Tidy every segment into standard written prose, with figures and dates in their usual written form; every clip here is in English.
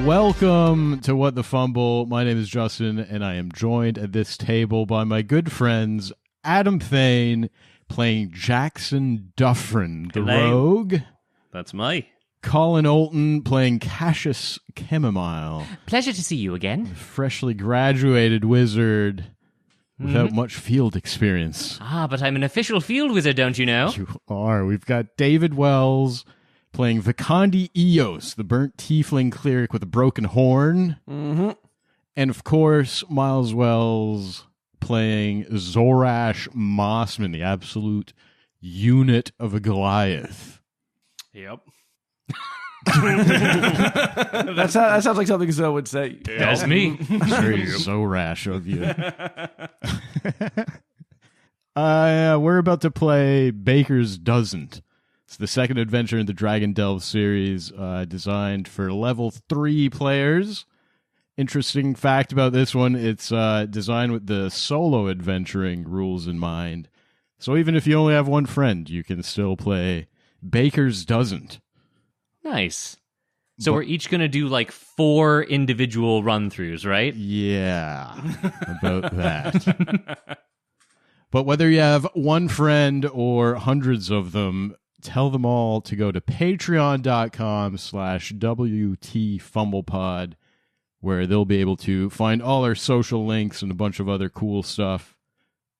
Welcome to What the Fumble. My name is Justin, and I am joined at this table by my good friends Adam Thane, playing Jackson Duffrin, the rogue. That's me. Colin Olton, playing Cassius Chamomile. Pleasure to see you again. Freshly graduated wizard without much field experience. Ah, but I'm an official field wizard, don't you know? You are. We've got David Wells, playing Vikandi Eos, the burnt tiefling cleric with a broken horn. Mm-hmm. And of course, Miles Wells playing Zorash Mossman, the absolute unit of a Goliath. Yep. That sounds like something Zoe would say. That's me. It's very Zorash of you. We're about to play Baker's Doesn't. It's the second adventure in the Dragon Delve series, designed for level 3 players. Interesting fact about this one, it's designed with the solo adventuring rules in mind. So even if you only have one friend, you can still play Baker's Doesn't. Nice. So we're each going to do like 4 individual run-throughs, right? Yeah, about that. But whether you have one friend or hundreds of them, tell them all to go to patreon.com/WTFumblePod, where they'll be able to find all our social links and a bunch of other cool stuff.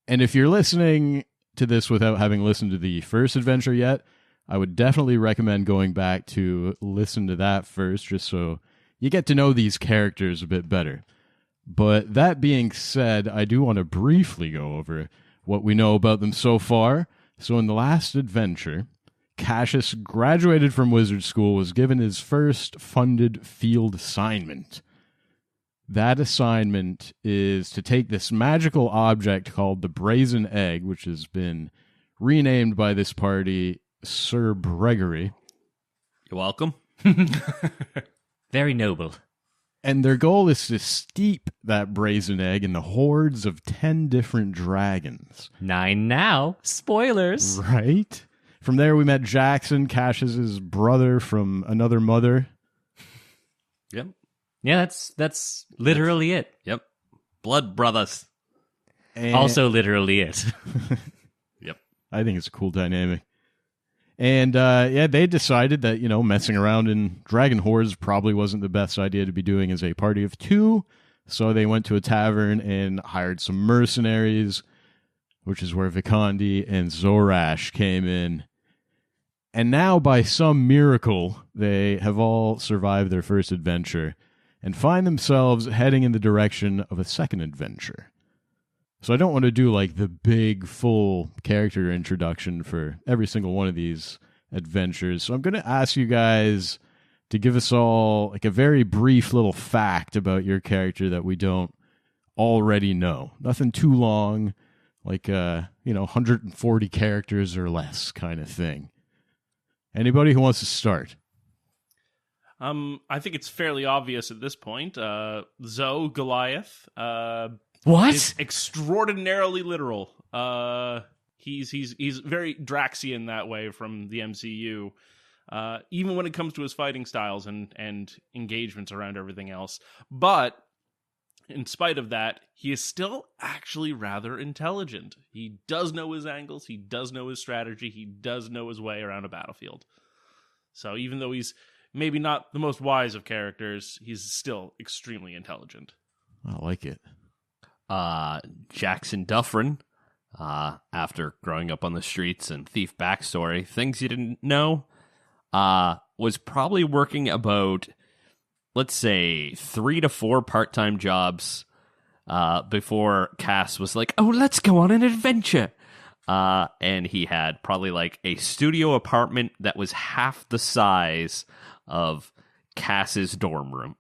And if you're listening to this without having listened to the first adventure yet, I would definitely recommend going back to listen to that first, just so you get to know these characters a bit better. But that being said, I do want to briefly go over what we know about them so far. So in the last adventure, Cassius graduated from wizard school, was given his first funded field assignment. That assignment is to take this magical object called the Brazen Egg, which has been renamed by this party Sir Gregory. You're welcome. Very noble. And their goal is to steep that Brazen Egg in the hordes of 10 different dragons. 9 now. Spoilers. Right? From there, we met Jackson, Cassius's brother from another mother. Yep. Yeah, that's literally it. Yep. Blood brothers. And Also literally it. Yep. I think it's a cool dynamic. And they decided that, messing around in dragon hordes probably wasn't the best idea to be doing as a party of 2. So they went to a tavern and hired some mercenaries, which is where Vikandi and Zorash came in. And now, by some miracle, they have all survived their first adventure and find themselves heading in the direction of a second adventure. So I don't want to do like the big, full character introduction for every single one of these adventures. So I'm going to ask you guys to give us all like a very brief little fact about your character that we don't already know. Nothing too long, like 140 characters or less kind of thing. Anybody who wants to start? I think it's fairly obvious at this point. Zoe, Goliath. What? Is extraordinarily literal. He's very Draxian that way from the MCU. Even when it comes to his fighting styles and engagements around everything else. But in spite of that, he is still actually rather intelligent. He does know his angles, he does know his strategy, he does know his way around a battlefield. So even though he's maybe not the most wise of characters, he's still extremely intelligent. I like it. Jackson Duffrin, after growing up on the streets and thief backstory, things you didn't know, was probably working about let's say 3 to 4 part-time jobs before Cass was like, oh, let's go on an adventure. And he had probably like a studio apartment that was half the size of Cass's dorm room.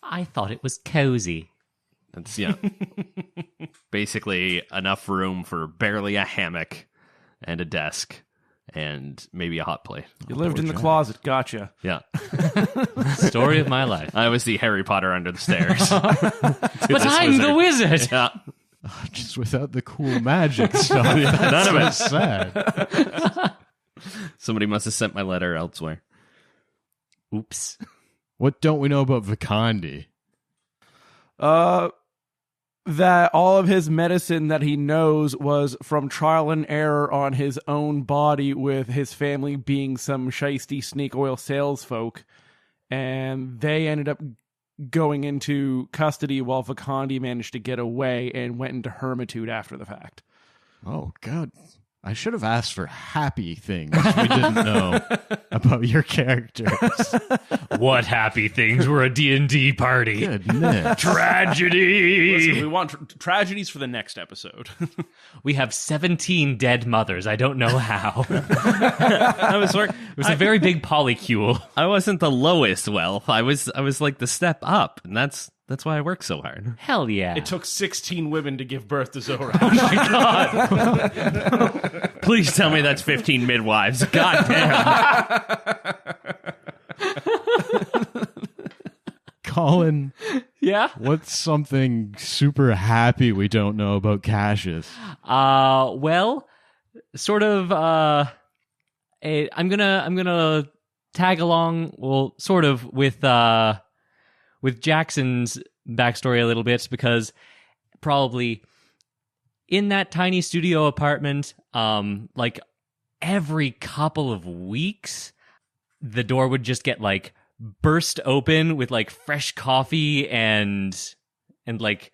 I thought it was cozy. That's, basically enough room for barely a hammock and a desk and maybe a hot plate. You lived in the closet. Gotcha. Yeah. Story of my life. I was the Harry Potter under the stairs. But I'm the wizard. Yeah. Just without the cool magic stuff. None of it. Sad. Somebody must have sent my letter elsewhere. Oops. What don't we know about Vikandi? That all of his medicine that he knows was from trial and error on his own body, with his family being some shisty snake oil sales folk, and they ended up going into custody while Vikandi managed to get away and went into hermitude after the fact. Oh, God. I should have asked for happy things we didn't know about your characters. What happy things were a D&D party? Goodness. Tragedy! Listen, we want tragedies for the next episode. We have 17 dead mothers. I don't know how. It was a very big polycule. I wasn't the lowest wealth. I was like the step up, and that's why I work so hard. Hell yeah. It took 16 women to give birth to Zorak. Oh my god! Please tell me that's 15 midwives. God damn. Colin, Yeah? what's something super happy we don't know about Cassius? Well, sort of, I'm gonna tag along, well, sort of with Jackson's backstory a little bit, because probably in that tiny studio apartment, like every couple of weeks, the door would just get like burst open with like fresh coffee and like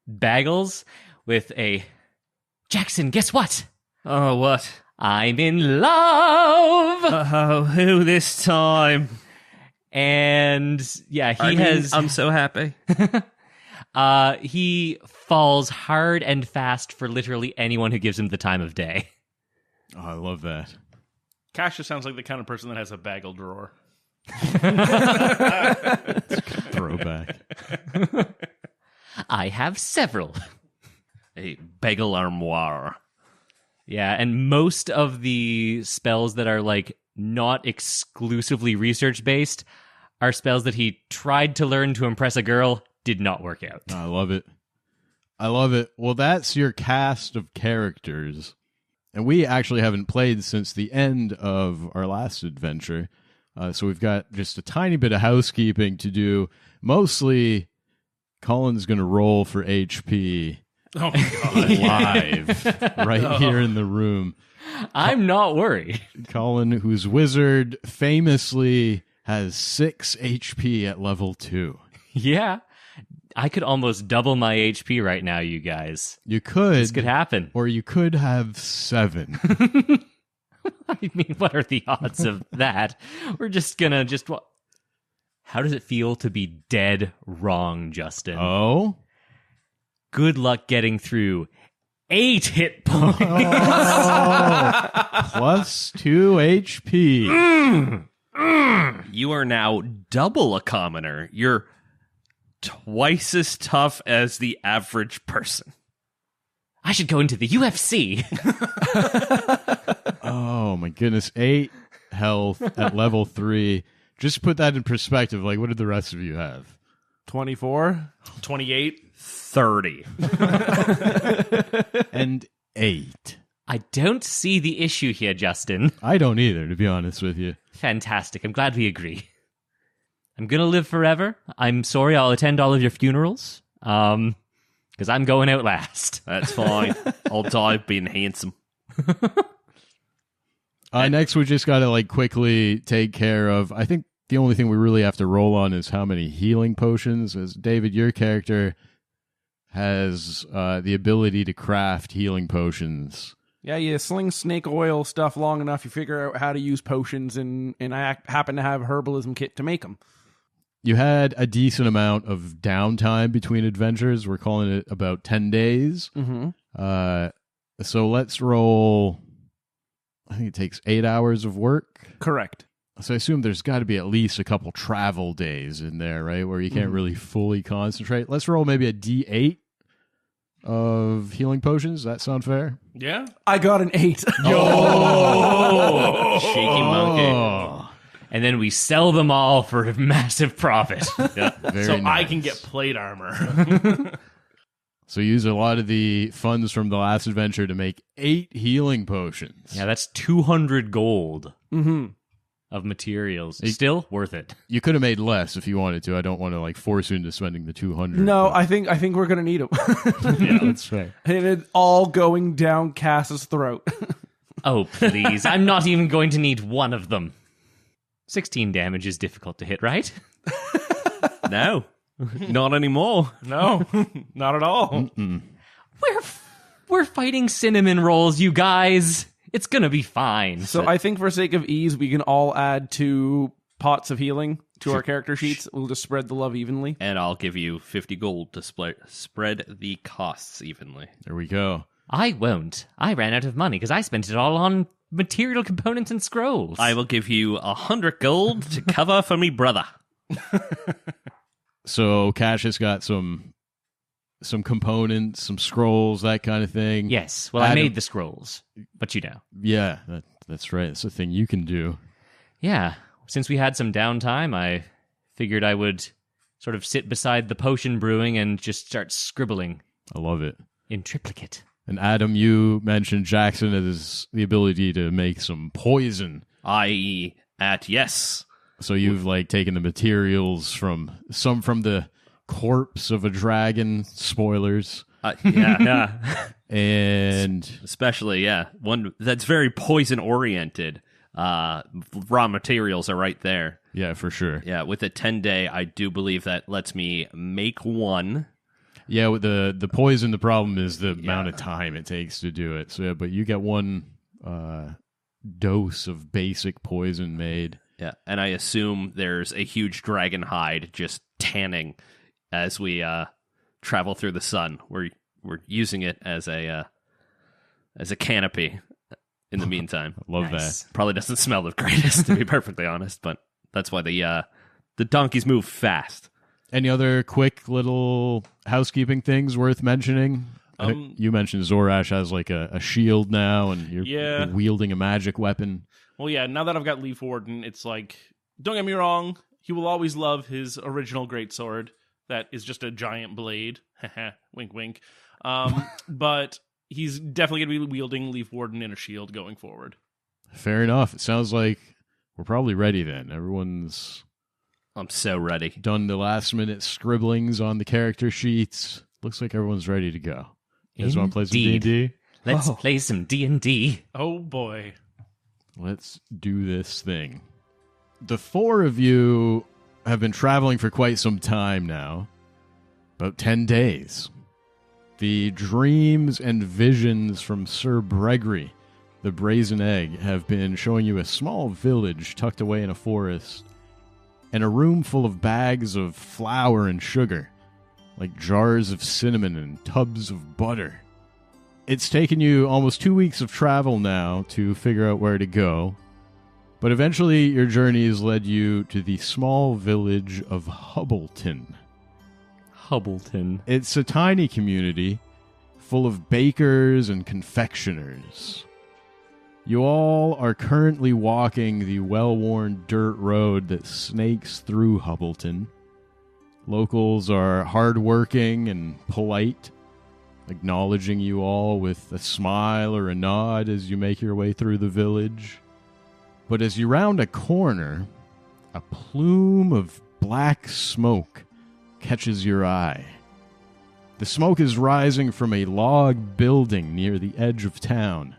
bagels with a Jackson, guess what? Oh, what? I'm in love. Oh, who this time? And yeah, I'm so happy. He falls hard and fast for literally anyone who gives him the time of day. Oh, I love that. Cassius sounds like the kind of person that has a bagel drawer. Throwback. I have several. A bagel armoire. Yeah, and most of the spells that are like not exclusively research based are spells that he tried to learn to impress a girl, did not work out. I love it. I love it. Well, that's your cast of characters. And we actually haven't played since the end of our last adventure. So we've got just a tiny bit of housekeeping to do. Mostly, Colin's going to roll for HP Oh my god. live right here in the room. I'm not worried. Colin, whose wizard famously has 6 HP at level 2. Yeah. I could almost double my HP right now, you guys. You could. This could happen. Or you could have 7. I mean, what are the odds of that? We're just gonna How does it feel to be dead wrong, Justin? Oh? Good luck getting through 8 hit points. Plus 2 HP. You are now double a commoner. You're twice as tough as the average person. I should go into the UFC. Oh my goodness. 8 health at level 3. Just put that in perspective. Like, what did the rest of you have? 24? 28. 30. And 8. I don't see the issue here, Justin. I don't either, to be honest with you. Fantastic. I'm glad we agree. I'm gonna live forever. I'm sorry I'll attend all of your funerals. Because I'm going out last. That's fine. I'll die being handsome. Next, we just got to like quickly take care of, I think the only thing we really have to roll on is how many healing potions. As David, your character has the ability to craft healing potions. Yeah, you sling snake oil stuff long enough, you figure out how to use potions, and I happen to have herbalism kit to make them. you had a decent amount of downtime between adventures. We're calling it about 10 days. Mm-hmm. So let's roll. I think it takes 8 hours of work. Correct. So I assume there's got to be at least a couple travel days in there, right? Where you can't really fully concentrate. Let's roll maybe a D8 of healing potions. Does that sound fair? Yeah. I got an 8. Oh, shaky monkey. Oh, And then we sell them all for a massive profit. Yeah. very So nice. I can get plate armor. So use a lot of the funds from the last adventure to make 8 healing potions. Yeah, that's 200 gold Mm-hmm. of materials. Still worth it. You could have made less if you wanted to. I don't want to like force you into spending the 200. No, but- I think we're gonna need them. yeah, that's right. And it's all going down Cass's throat. Oh, please. I'm not even going to need one of them. 16 damage is difficult to hit, right? No, not anymore. No, not at all. We're fighting cinnamon rolls, you guys. It's gonna be fine. So I think for sake of ease, we can all add 2 pots of healing to our character sheets. We'll just spread the love evenly. And I'll give you 50 gold to spread the costs evenly. There we go. I won't. I ran out of money because I spent it all on material components and scrolls. I will give you 100 gold to cover for me brother. So Cassius got some components, some scrolls, that kind of thing. Yes. Well, I Adam- made the scrolls, but you know. Yeah, that's right. It's a thing you can do. Yeah. Since we had some downtime, I figured I would sort of sit beside the potion brewing and just start scribbling I love it. in triplicate. And Adam, you mentioned Jackson has the ability to make some poison. I.e. at yes. So you've like taken the materials from the corpse of a dragon, spoilers, Yeah. and Especially, yeah. One that's very poison oriented. Raw materials are right there. yeah, for sure. Yeah, with a 10-day, I do believe that lets me make one. Yeah, with the poison, the problem is the amount of time it takes to do it. So, yeah, but you get one dose of basic poison made. Yeah, and I assume there's a huge dragon hide just tanning as we travel through the sun. We're using it as a canopy in the meantime. Love Nice. Probably doesn't smell the greatest, to be perfectly honest, but that's why the donkeys move fast. that. Any other quick little housekeeping things worth mentioning? You mentioned Zorash has like a shield now, and you're wielding a magic weapon. Well, yeah, now that I've got Leaf Warden, it's like, don't get me wrong, he will always love his original greatsword that is just a giant blade. Wink, wink. But he's definitely going to be wielding Leaf Warden in a shield going forward. Fair enough. It sounds like we're probably ready then. Everyone's I'm so ready. done the last minute scribblings on the character sheets. Looks like everyone's ready to go. You guys want to play some Indeed. D&D? Let's play some D&D. Oh, boy. Let's do this thing. The 4 of you have been traveling for quite some time now. About 10 days. The dreams and visions from Sir Bregory, the Brazen Egg, have been showing you a small village tucked away in a forest and a room full of bags of flour and sugar, like jars of cinnamon and tubs of butter. It's taken you almost 2 weeks of travel now to figure out where to go, but eventually your journey has led you to the small village of Hubbleton. Hubbleton. It's a tiny community full of bakers and confectioners. You all are currently walking the well-worn dirt road that snakes through Hubbleton. Locals are hardworking and polite, acknowledging you all with a smile or a nod as you make your way through the village. But as you round a corner, a plume of black smoke catches your eye. The smoke is rising from a log building near the edge of town.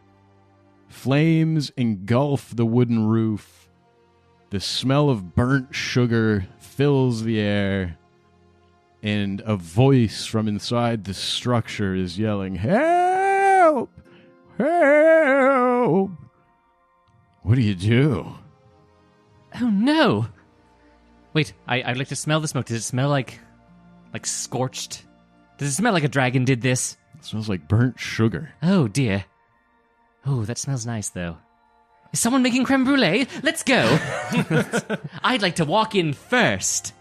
Flames engulf the wooden roof. The smell of burnt sugar fills the air, and a voice from inside the structure is yelling, "Help! Help!" What do you do? Oh no! Wait, I'd like to smell the smoke. Does it smell like scorched? Does it smell like a dragon did this? It smells like burnt sugar. Oh, dear. Oh, that smells nice, though. Is someone making creme brulee? Let's go. I'd like to walk in first.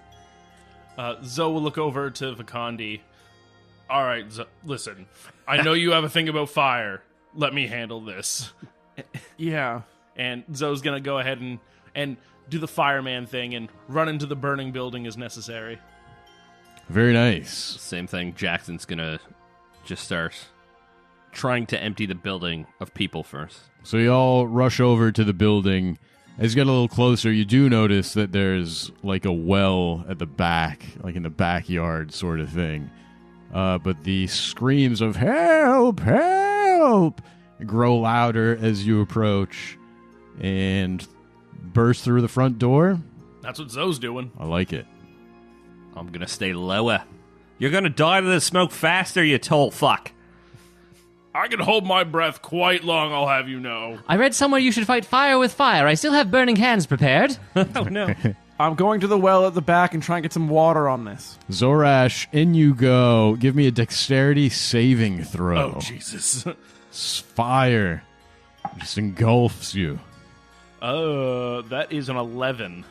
Zoe will look over to Vikandi. All right, listen. I know you have a thing about fire. Let me handle this. Yeah. And Zoe's going to go ahead and do the fireman thing and run into the burning building as necessary. Very nice. Same thing. Jackson's gonna just start trying to empty the building of people first. So you all rush over to the building. As you get a little closer, you do notice that there's like a well at the back, like in the backyard sort of thing. But the screams of "Help! Help!" grow louder as you approach and burst through the front door. That's what Zoe's doing. I like it. I'm gonna stay lower. You're gonna die to the smoke faster, you tall fuck. I can hold my breath quite long, I'll have you know. I read somewhere you should fight fire with fire. I still have burning hands prepared. Oh no. I'm going to the well at the back and try and get some water on this. Zorash, in you go. Give me a dexterity saving throw. Oh, Jesus. Fire just engulfs you. That is an 11.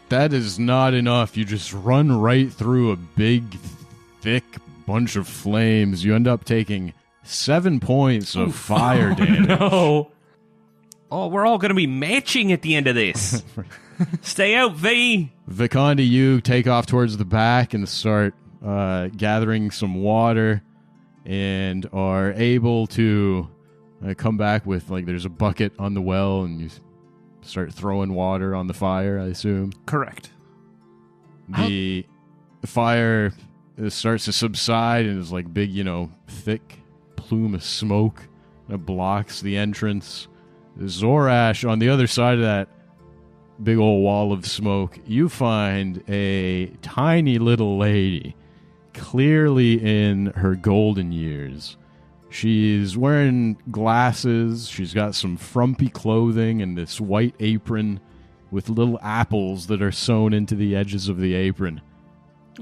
That is not enough. You just run right through a big, thick bunch of flames. You end up taking 7 points of fire damage. No. Oh, we're all gonna be matching at the end of this. Stay out, V. Vikandi, you take off towards the back and start gathering some water and are able to come back with, like, there's a bucket on the well and you start throwing water on the fire, I assume. Correct. The fire starts to subside and is like big, thick plume of smoke that blocks the entrance. Zorash, on the other side of that big old wall of smoke, you find a tiny little lady, clearly in her golden years. She's wearing glasses, she's got some frumpy clothing and this white apron with little apples that are sewn into the edges of the apron.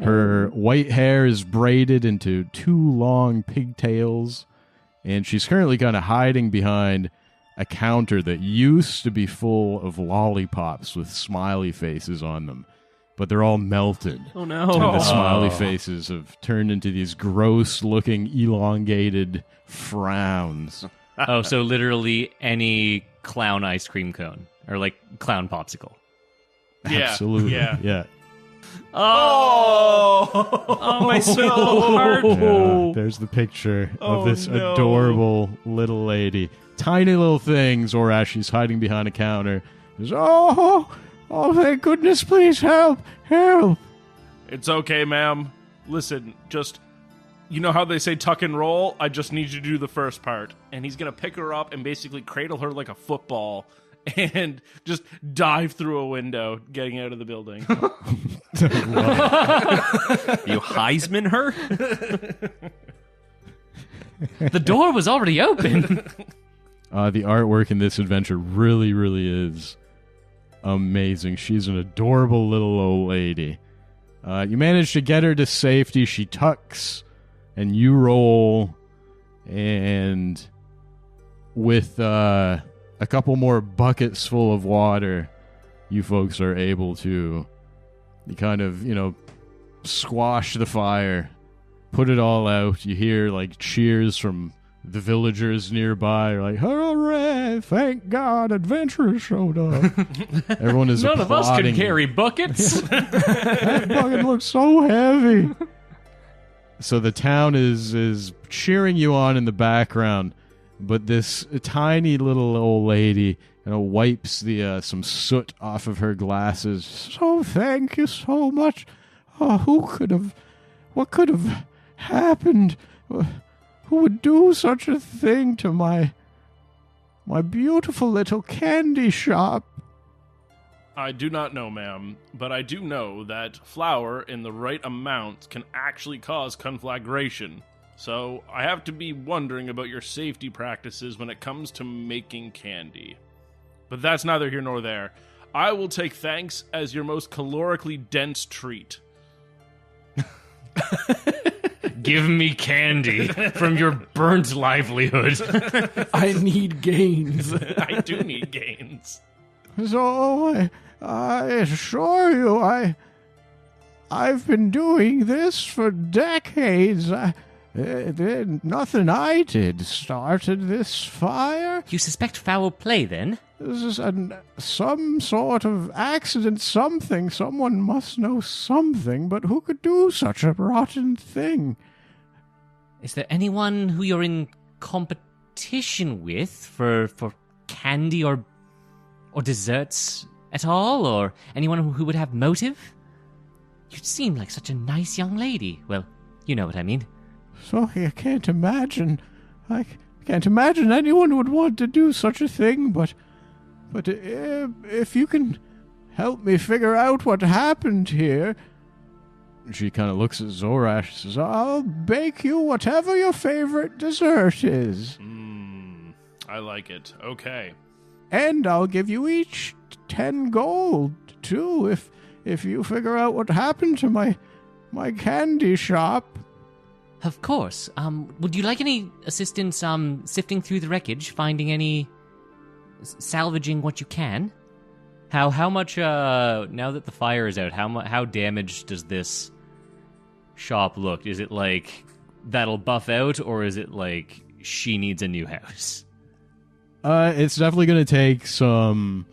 Her white hair is braided into 2 long pigtails, and she's currently kind of hiding behind a counter that used to be full of lollipops with smiley faces on them, but they're all melted. Oh no. And the smiley faces have turned into these gross-looking, elongated frowns. Oh, so literally any clown ice cream cone. Or like clown popsicle. Yeah, Absolutely. yeah. Oh, my sweet little heart. Yeah, there's the picture of this adorable little lady. Tiny little thing. Zorash, she's hiding behind a counter. She's, oh, thank goodness, please help. It's okay, ma'am. Listen, just, you know how they say tuck and roll? I just need you to do the first part. And he's going to pick her up and basically cradle her like a football and just dive through a window, getting out of the building. You Heisman her? The door was already open. The artwork in this adventure really, really is amazing. She's an adorable little old lady. You manage to get her to safety. She tucks, and you roll, and with a couple more buckets full of water, you folks are able to kind of, squash the fire, put it all out. You hear, like, cheers from the villagers nearby are like, hooray, thank God, adventurers showed up. Everyone is None of us can applauding. carry buckets. That bucket looks so heavy. So the town is cheering you on in the background, but this tiny little old lady wipes the some soot off of her glasses. So thank you so much. Oh, what could have happened? Who would do such a thing to my beautiful little candy shop? I do not know, ma'am, but I do know that flour in the right amount can actually cause conflagration. So I have to be wondering about your safety practices when it comes to making candy. But that's neither here nor there. I will take thanks as your most calorically dense treat. Give me candy from your burnt livelihood. I need gains. I do need gains. So, I assure you, I've been doing this for decades. Nothing I did started this fire. You suspect foul play, then? This is some sort of accident, something. Someone must know something, but who could do such a rotten thing? Is there anyone who you're in competition with for candy or desserts at all? Or anyone who would have motive? You seem like such a nice young lady. Well, you know what I mean. So I can't imagine. I can't imagine anyone would want to do such a thing, but if you can help me figure out what happened here. She kind of looks at Zorash and says, I'll bake you whatever your favorite dessert is. I like it. Okay. And I'll give you each 10 gold, too, if you figure out what happened to my candy shop. Of course. Would you like any assistance sifting through the wreckage, finding any salvaging what you can? How much now that the fire is out, how damaged does this shop look? Is it like that'll buff out, or is it like she needs a new house? It's definitely going to take some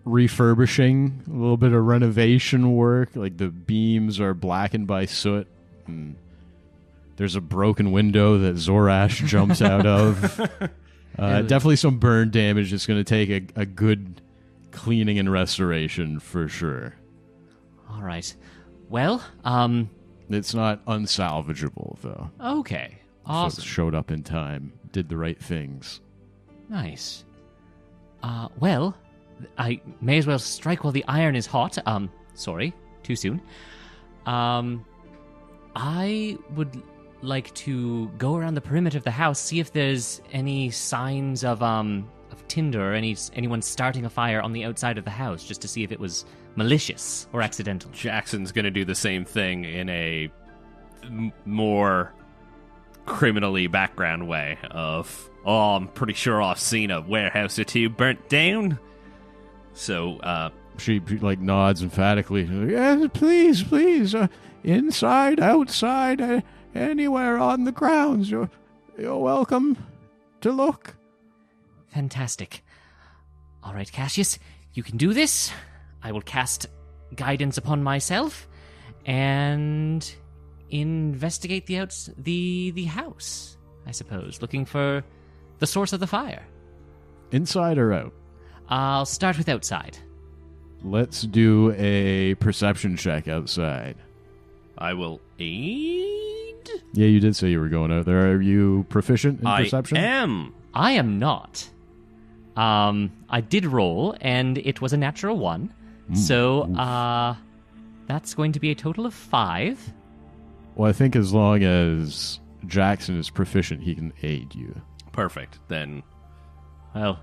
refurbishing, a little bit of renovation work. Like the beams are blackened by soot, and there's a broken window that Zorash jumps out of. Definitely some burn damage. It's going to take a good cleaning and restoration for sure. All right. Well, it's not unsalvageable though. Okay. Awesome. Folks showed up in time, did the right things. Nice. Well, I may as well strike while the iron is hot. Sorry, too soon. I would like to go around the perimeter of the house, see if there's any signs of tinder or anyone starting a fire on the outside of the house, just to see if it was malicious or accidental. Jackson's going to do the same thing in a more criminally background way of, I'm pretty sure I've seen a warehouse or two burnt down. So, she like nods emphatically. Yes, please, inside, outside, anywhere on the grounds. You're welcome to look. Fantastic. All right, Cassius, you can do this. I will cast guidance upon myself and investigate the house, I suppose, looking for the source of the fire. Inside or out? I'll start with outside. Let's do a perception check outside. I will aid. Yeah, you did say you were going out there. Are you proficient in perception? I am. I am not. I did roll, and it was a natural 1. So, that's going to be a total of 5. Well, I think as long as Jackson is proficient, he can aid you. Perfect. Then Well,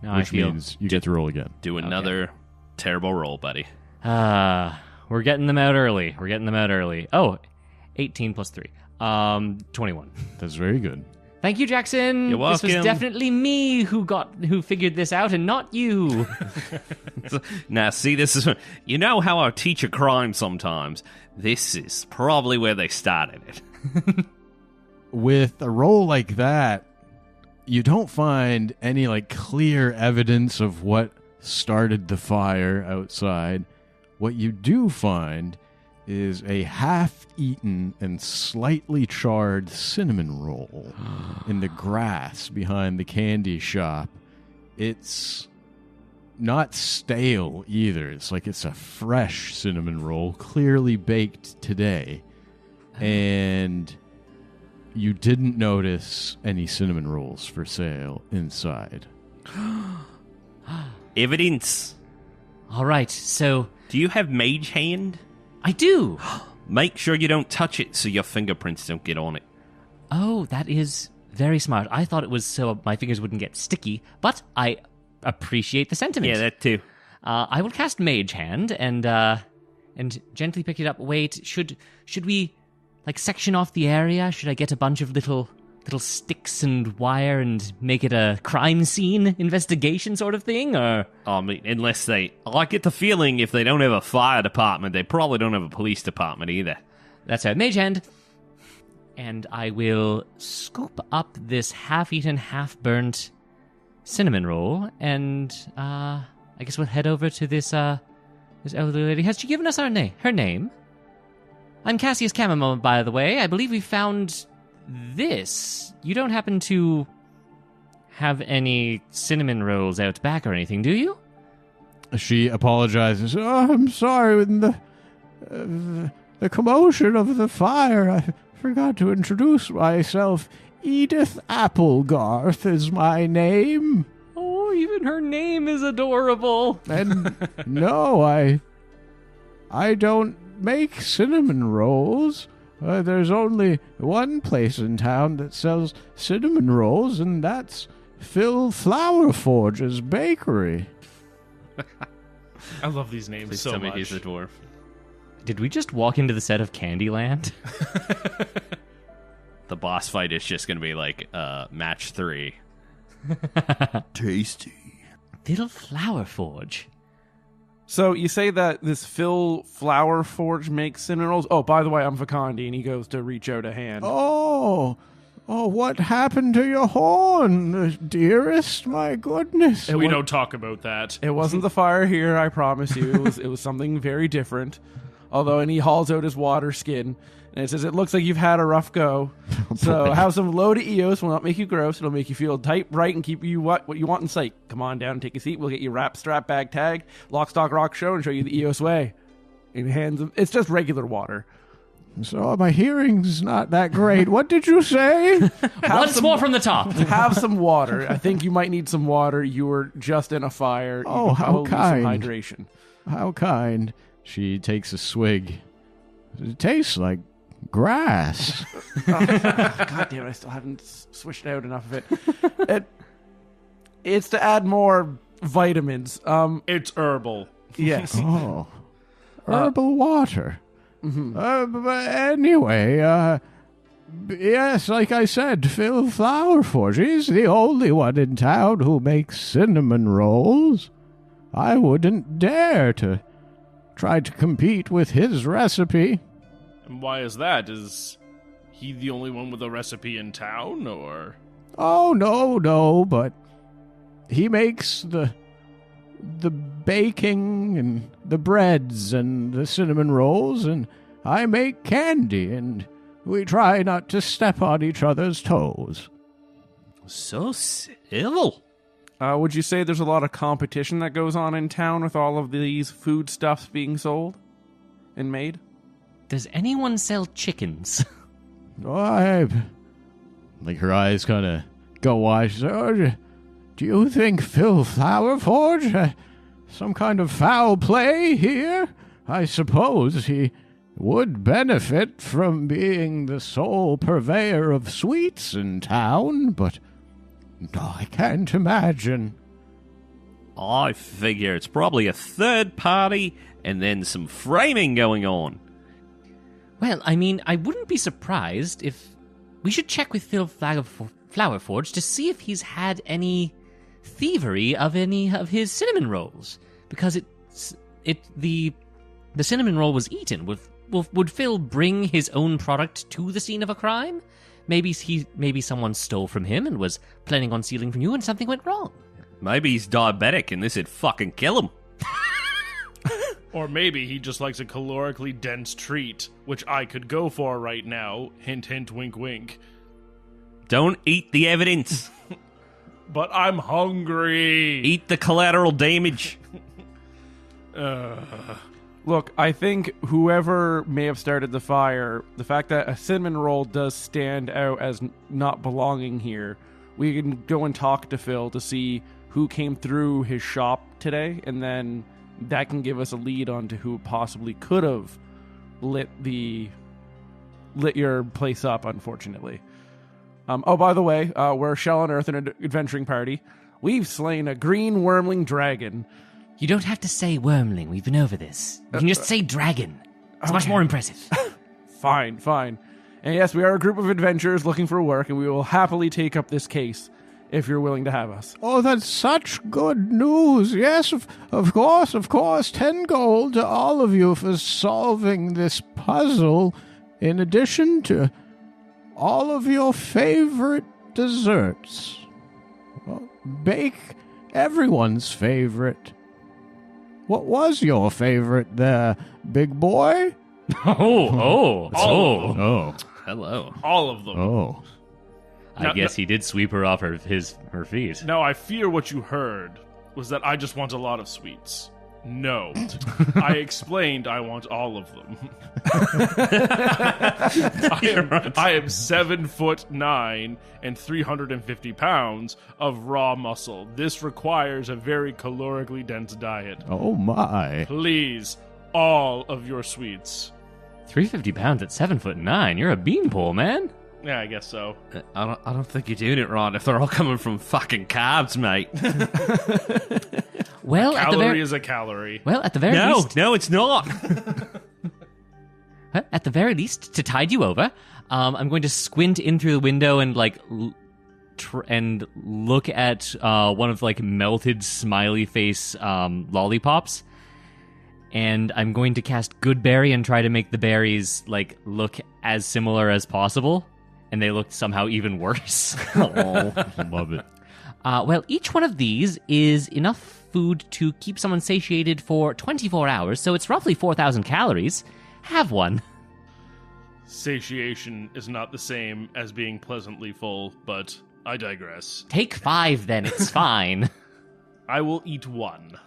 now Which I feel... means you get to roll again. do another terrible roll, buddy. We're getting them out early. Oh, 18 plus 3. 21. That's very good. Thank you, Jackson. You're welcome. This was definitely me who figured this out, and not you. Now, see, this is... You know how I teach a crime sometimes? This is probably where they started it. With a roll like that, you don't find any like clear evidence of what started the fire outside. What you do find is a half-eaten and slightly charred cinnamon roll in the grass behind the candy shop. It's not stale either. It's like it's a fresh cinnamon roll, clearly baked today. And you didn't notice any cinnamon rolls for sale inside. Evidence. All right, so Do you have mage hand? I do. Make sure you don't touch it so your fingerprints don't get on it. Oh, that is very smart. I thought it was so my fingers wouldn't get sticky, but I appreciate the sentiment. Yeah, that too. I will cast Mage Hand and gently pick it up. Wait, should we like section off the area? Should I get a bunch of little sticks and wire and make it a crime scene investigation sort of thing? Or I mean, I get the feeling if they don't have a fire department, they probably don't have a police department either. that's right, Mage Hand. And I will scoop up this half-eaten, half-burnt cinnamon roll, and I guess we'll head over to this elderly lady. Has she given us her name? I'm Cassius Chamomile, by the way. I believe we found this. You don't happen to have any cinnamon rolls out back or anything, do you? She apologizes. Oh, I'm sorry. With the commotion of the fire, I forgot to introduce myself. Edith Applegarth is my name. Oh, even her name is adorable. And no, I don't make cinnamon rolls. There's only one place in town that sells cinnamon rolls, and that's Phil Flowerforge's bakery. I love these names Please so tell much. me he's a dwarf. Did we just walk into the set of Candyland? The boss fight is just going to be like match 3. Tasty. Phil Flowerforge. So you say that this Phil Flowerforge makes cinnamon rolls? Oh, by the way, I'm Vakandi, and he goes to reach out a hand. Oh, what happened to your horn, dearest? My goodness. We don't talk about that. It wasn't the fire here, I promise you. It was something very different. Although, and he hauls out his water skin, and it says, it looks like you've had a rough go. So have some loaded EOS, will not make you gross. It'll make you feel tight, bright, and keep you what you want in sight. Come on down and take a seat. We'll get you wrap, strap, bag, tag, lock, stock, rock, show, and show you the EOS way. In hands of, it's just regular water. So my hearing's not that great. What did you say? Once more from the top. Have some water. I think you might need some water. You were just in a fire. Oh, You how probably need kind. some hydration. How kind. She takes a swig. It tastes like grass. God damn it, I still haven't swished out enough of it. It's to add more vitamins. It's herbal. Yes. Oh, herbal water. But anyway, yes, like I said, Phil Flowerforge, he's the only one in town who makes cinnamon rolls. I wouldn't dare to try to compete with his recipe. And why is that? Is he the only one with a recipe in town, or? Oh, no, but he makes the baking and the breads and the cinnamon rolls, and I make candy, and we try not to step on each other's toes. So civil. Would you say there's a lot of competition that goes on in town with all of these foodstuffs being sold and made? Does anyone sell chickens? Like her eyes kind of go wide. She said, oh, do you think Phil Flowerforge some kind of foul play here? I suppose he would benefit from being the sole purveyor of sweets in town, but I can't imagine. I figure it's probably a third party and then some framing going on. Well, I mean, I wouldn't be surprised if... We should check with Phil Flowerforge to see if he's had any thievery of any of his cinnamon rolls. Because the cinnamon roll was eaten. Would Phil bring his own product to the scene of a crime? Maybe someone stole from him and was planning on stealing from you and something went wrong. Maybe he's diabetic and this would fucking kill him. Or maybe he just likes a calorically dense treat, which I could go for right now. Hint, hint, wink, wink. Don't eat the evidence. But I'm hungry. Eat the collateral damage. Look, I think whoever may have started the fire, the fact that a cinnamon roll does stand out as not belonging here, we can go and talk to Phil to see who came through his shop today, and then that can give us a lead on to who possibly could have lit your place up, unfortunately. Oh, by the way, we're Shell on Earth, an adventuring party. We've slain a green wormling dragon. You don't have to say wormling. We've been over this. You can just say dragon. It's much okay. more impressive. Fine. And yes, we are a group of adventurers looking for work, and we will happily take up this case if you're willing to have us. Oh, that's such good news. Yes, of course. 10 gold to all of you for solving this puzzle, in addition to all of your favorite desserts. Well, bake everyone's favorite. What was your favorite there, big boy? Oh. Oh. Hello. All of them. Oh. I guess he did sweep her off her feet. Now, I fear what you heard was that I just want a lot of sweets. No. I explained I want all of them. I am 7'9" and 350 pounds of raw muscle. This requires a very calorically dense diet. Oh, my. Please, all of your sweets. 350 pounds at 7'9". You're a beanpole, man. Yeah, I guess so. I don't think you're doing it right if they're all coming from fucking carbs, mate. Well, Calorie is a calorie. Well, at the very least, No, it's not. at the very least, to tide you over, I'm going to squint in through the window and and look at one of melted smiley face lollipops, and I'm going to cast Good Berry and try to make the berries look as similar as possible, and they look somehow even worse. Oh, I love it. Well, each one of these is enough food to keep someone satiated for 24 hours, so it's roughly 4,000 calories. Have one. Satiation is not the same as being pleasantly full, but I digress. Take 5 then, it's fine. I will eat one.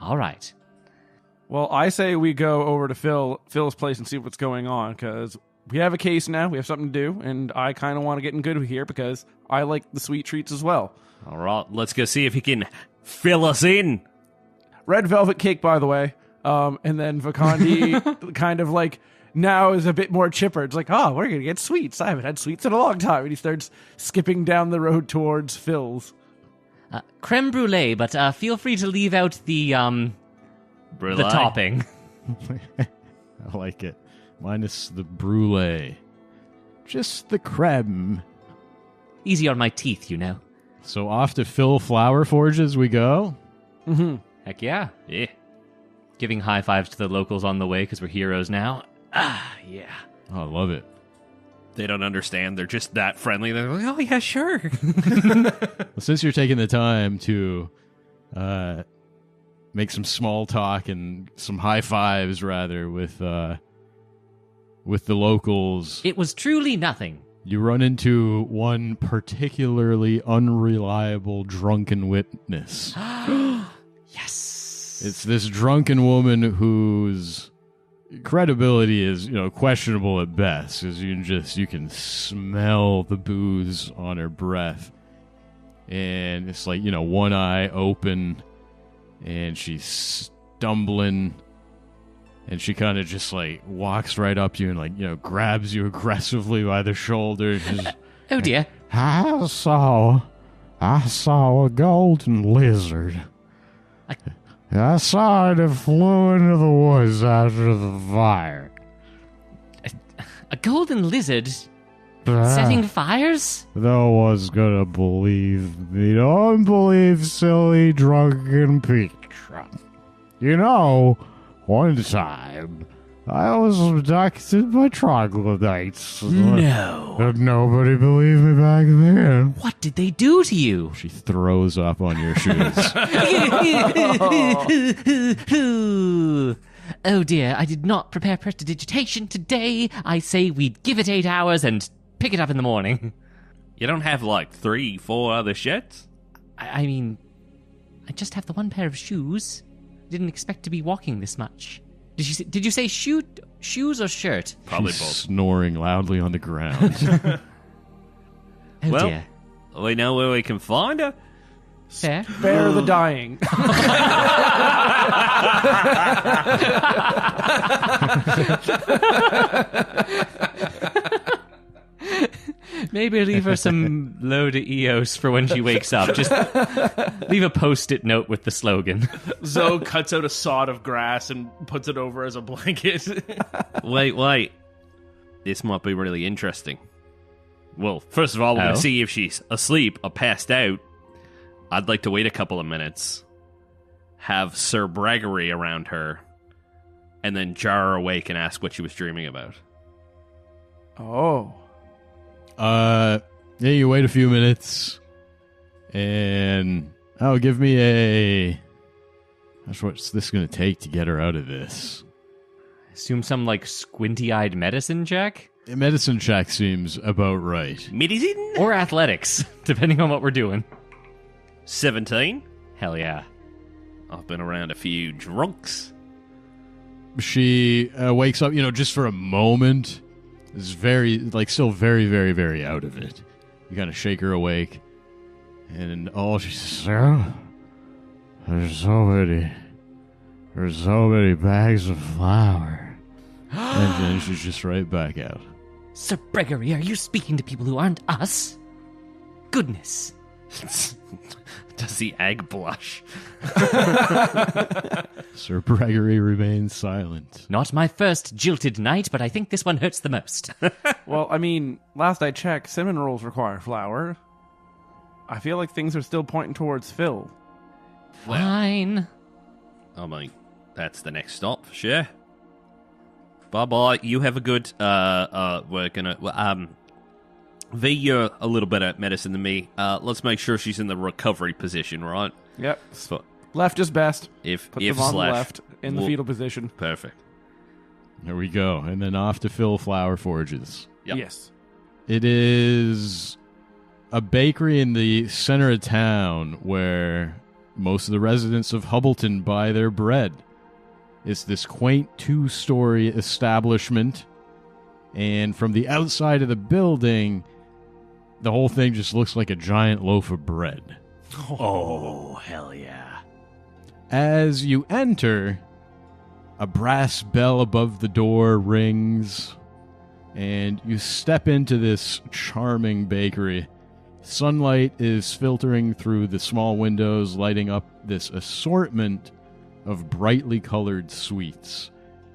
All right. Well, I say we go over to Phil's place and see what's going on, because we have a case now, we have something to do, and I kind of want to get in good here because I like the sweet treats as well. All right, let's go see if he can fill us in. Red velvet cake, by the way. And then Vakandi kind of now is a bit more chipper. It's we're going to get sweets. I haven't had sweets in a long time. And he starts skipping down the road towards Phil's. Creme brulee, but feel free to leave out the topping. I like it. Minus the brulee. Just the creme. Easy on my teeth, you know. So off to Phil Flower Forges we go. Mm-hmm. Heck yeah. Yeah. Giving high fives to the locals on the way because we're heroes now. Ah, yeah. Oh, I love it. They don't understand. They're just that friendly. They're like, oh, yeah, sure. Well, since you're taking the time to make some small talk and some high fives, rather, with the locals, It was truly nothing. you run into one particularly unreliable drunken witness. Yes. It's this drunken woman whose credibility is, questionable at best, because you can smell the booze on her breath, and it's one eye open, and she's stumbling, and she kind of just walks right up to you and grabs you aggressively by the shoulder. And just, Oh dear. I saw a golden lizard. I saw it flew into the woods after the fire. A golden lizard setting fires? No one's gonna believe me. Don't believe silly drunken Petra. One time I was abducted by troglodytes. No. And nobody believed me back then. What did they do to you? She throws up on your shoes. Oh dear, I did not prepare prestidigitation today. I say we'd give it 8 hours and pick it up in the morning. You don't have 3-4 other shirts? I mean, I just have the one pair of shoes. Didn't expect to be walking this much. Did you say shoes or shirt? Probably She's both. snoring loudly on the ground. Oh Well, dear. we know where we can find her. Fair. Spare the dying. Maybe leave her some load of Eos for when she wakes up. Just leave a post-it note with the slogan. Zoe cuts out a sod of grass and puts it over as a blanket. Wait. This might be really interesting. Well, first of all, we're going to see if she's asleep or passed out. I'd like to wait a couple of minutes, have Sir Gregory around her, and then jar her awake and ask what she was dreaming about. Oh. Yeah, you wait a few minutes, and give me a... What's this going to take to get her out of this? Assume some, like, squinty-eyed medicine check? A medicine check seems about right. Medicine? Or athletics, depending on what we're doing. 17? Hell yeah. I've been around a few drunks. She wakes up, just for a moment. Is still very, very, very out of it. You kind of shake her awake. And all she says, there's so many bags of flour. And then she's just right back out. Sir Gregory, are you speaking to people who aren't us? Goodness. Does the egg blush? Sir Gregory remains silent. Not my first jilted night, but I think this one hurts the most. Well, I mean, last I checked, cinnamon rolls require flour. I feel like things are still pointing towards Phil. Fine. I mean, that's the next stop, for sure. Bye-bye. You have a good, we're gonna, V, you're a little better at medicine than me. Let's make sure she's in the recovery position, right? Yep. So, Left is best. if Put if them on the slash, left in the we'll- fetal position. Perfect. There we go. And then off to Phil Flower Forges. Yep. Yes. It is a bakery in the center of town where most of the residents of Hubbleton buy their bread. It's this quaint 2-story establishment, and from the outside of the building, the whole thing just looks like a giant loaf of bread. Oh, hell yeah. As you enter, a brass bell above the door rings, and you step into this charming bakery. Sunlight is filtering through the small windows, lighting up this assortment of brightly colored sweets.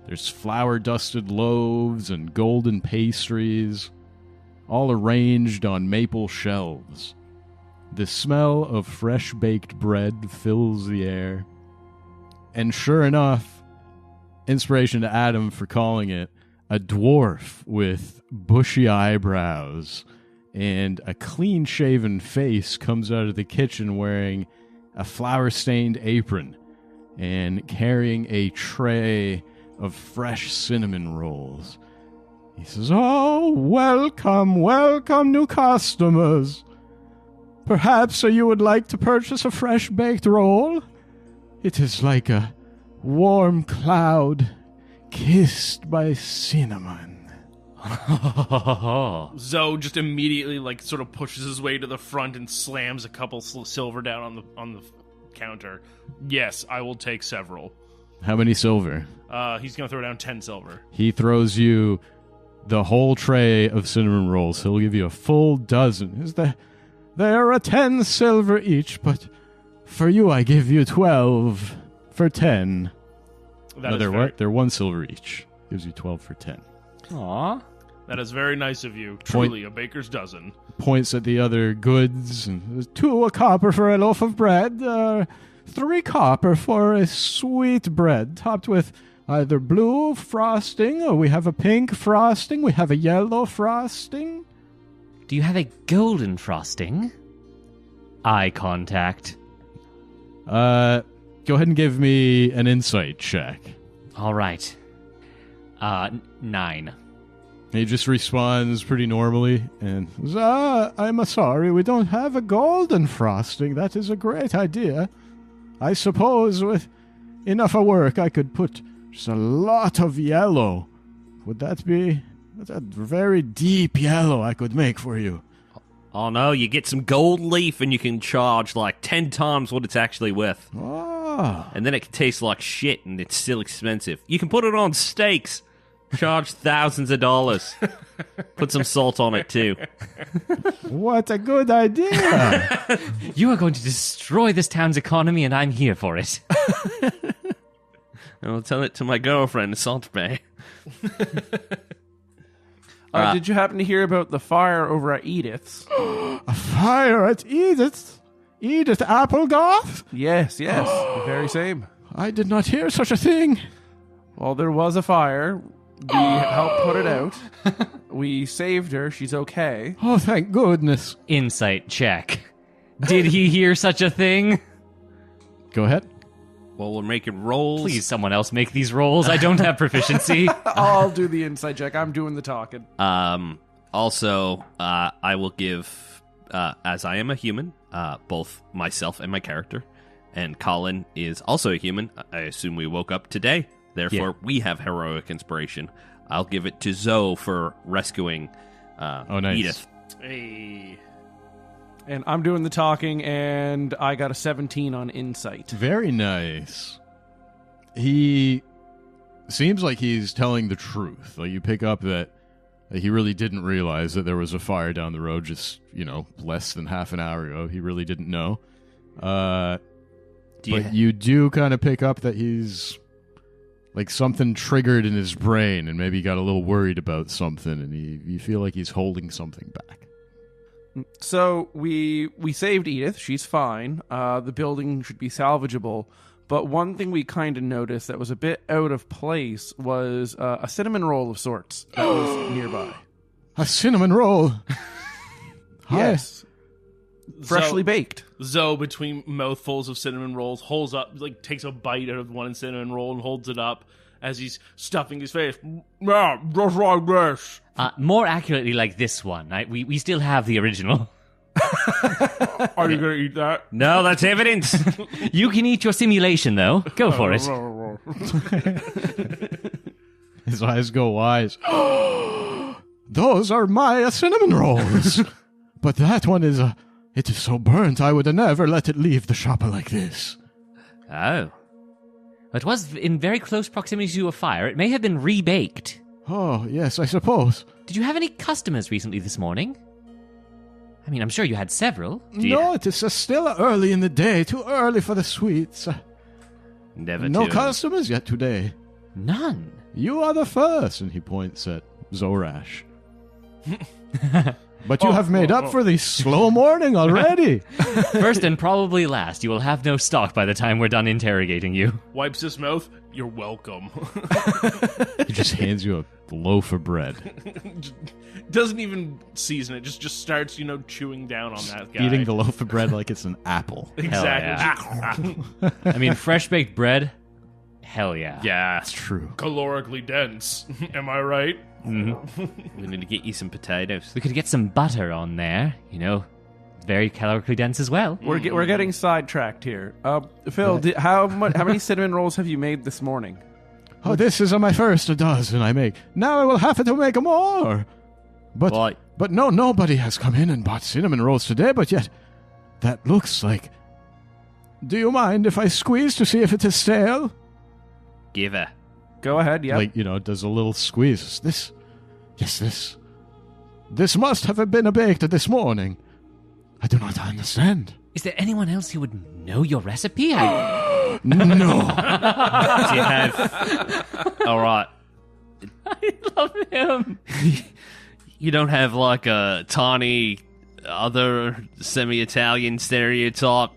There's flour-dusted loaves and golden pastries, all arranged on maple shelves. The smell of fresh-baked bread fills the air. And sure enough, inspiration to Adam for calling it, a dwarf with bushy eyebrows and a clean-shaven face comes out of the kitchen wearing a flour-stained apron and carrying a tray of fresh cinnamon rolls. He says, "Oh, welcome, welcome, new customers. Perhaps you would like to purchase a fresh baked roll? It is like a warm cloud kissed by cinnamon." Zoe just immediately sort of pushes his way to the front and slams a couple silver down on the counter. Yes, I will take several. How many silver? He's gonna throw down 10 silver. He throws you the whole tray of cinnamon rolls. He'll give you a full dozen. There are 10 silver each, but for you I give you 12 for 10. That is they're very, what? They're 1 silver each. Gives you 12 for 10. Aw. That is very nice of you. Truly, a baker's dozen. Points at the other goods. And 2 a copper for a loaf of bread. 3 copper for a sweet bread, topped with either blue frosting, or we have a pink frosting, we have a yellow frosting. Do you have a golden frosting? Eye contact. Go ahead and give me an insight check. All right. 9. He just responds pretty normally and says, I'm sorry, we don't have a golden frosting. That is a great idea. I suppose with enough work I could put just a lot of yellow. Would that be... That's a very deep yellow I could make for you. Oh no, you get some gold leaf and you can charge 10 times what it's actually worth. Ah. And then it can taste like shit and it's still expensive. You can put it on steaks Charge thousands of dollars. Put some salt on it, too. What a good idea! You are going to destroy this town's economy, and I'm here for it. I'll tell it to my girlfriend, Salt Bay. Did you happen to hear about the fire over at Edith's? A fire at Edith? Edith Applegarth? Yes, the very same. I did not hear such a thing. Well, there was a fire. We helped put it out. We saved her. She's okay. Oh, thank goodness. Insight check. Did he hear such a thing? Go ahead. Well, we're making rolls. Please, someone else make these rolls. I don't have proficiency. I'll do the insight check. I'm doing the talking. Also, I will give, as I am a human, both myself and my character, and Colin is also a human. I assume we woke up today. Therefore, we have heroic inspiration. I'll give it to Zoe for rescuing nice. Edith. Hey. And I'm doing the talking, and I got a 17 on insight. Very nice. He seems like he's telling the truth. Like, you pick up that he really didn't realize that there was a fire down the road just, less than half an hour ago. He really didn't know. But you do kind of pick up that he's... like something triggered in his brain and maybe got a little worried about something, and you feel like he's holding something back. So we saved Edith. She's fine. The building should be salvageable. But one thing we kind of noticed that was a bit out of place was a cinnamon roll of sorts that was nearby. A cinnamon roll? Yes. Freshly baked. Zoe, between mouthfuls of cinnamon rolls, holds up, takes a bite out of one cinnamon roll and holds it up as he's stuffing his face. Yeah, just like this. More accurately, like this one. We still have the original. Are you going to eat that? No, that's evidence. You can eat your simulation, though. Go for it. His eyes go wide. Those are my cinnamon rolls. But that one is it is so burnt, I would never let it leave the shop like this. Oh. It was in very close proximity to a fire. It may have been rebaked. Oh, yes, I suppose. Did you have any customers recently this morning? I mean, I'm sure you had several. No, it is still early in the day. Too early for the sweets. Never No too. customers yet today. None. You are the first, and he points at Zorash. But you have made up for the slow morning already. First and probably last, you will have no stock by the time we're done interrogating you. Wipes his mouth. You're welcome. He just hands you a loaf of bread. Doesn't even season it. Just starts, chewing down on that guy. Eating the loaf of bread like it's an apple. Exactly. I mean, fresh-baked bread? Hell yeah. Yeah. It's true. Calorically dense. Am I right? Mm-hmm. We need to get you some potatoes. We could get some butter on there, very calorically dense as well. We're getting sidetracked here. Phil, how many cinnamon rolls have you made this morning? Oh, this is my first dozen I make. Now I will have to make more. Why? But no, nobody has come in and bought cinnamon rolls today, but yet that looks like... Do you mind if I squeeze to see if it is stale? Give her. Go ahead, yeah. Does a little squeeze. This must have been baked this morning. I do not understand. Is there anyone else who would know your recipe? No. Do you have... All right. I love him. You don't have like a tawny other semi-Italian stereotype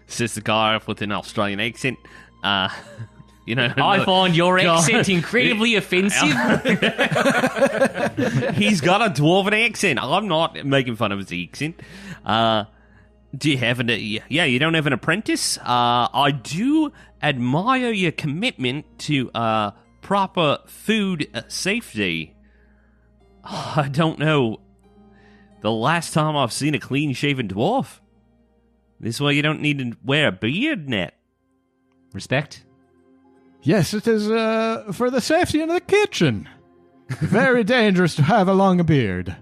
sister guy with an Australian accent. I find your accent incredibly offensive. He's got a dwarven accent. I'm not making fun of his accent. Do you have you don't have an apprentice? I do admire your commitment to proper food safety. I don't know the last time I've seen a clean-shaven dwarf. This way you don't need to wear a beard net. Respect? Yes, it is for the safety in the kitchen. Very dangerous to have a long beard.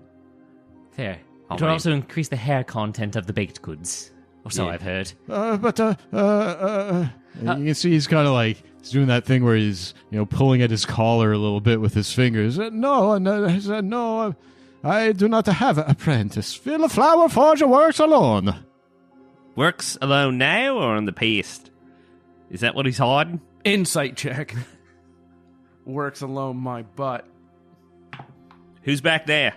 Fair. It will also increase the hair content of the baked goods. Or so I've heard. You can see he's kind of like, he's doing that thing where he's, pulling at his collar a little bit with his fingers. No, I do not have an apprentice. Phil Flower Forger works alone. Works alone now or in the past? Is that what he's hiding? Insight check. Works alone my butt. Who's back there?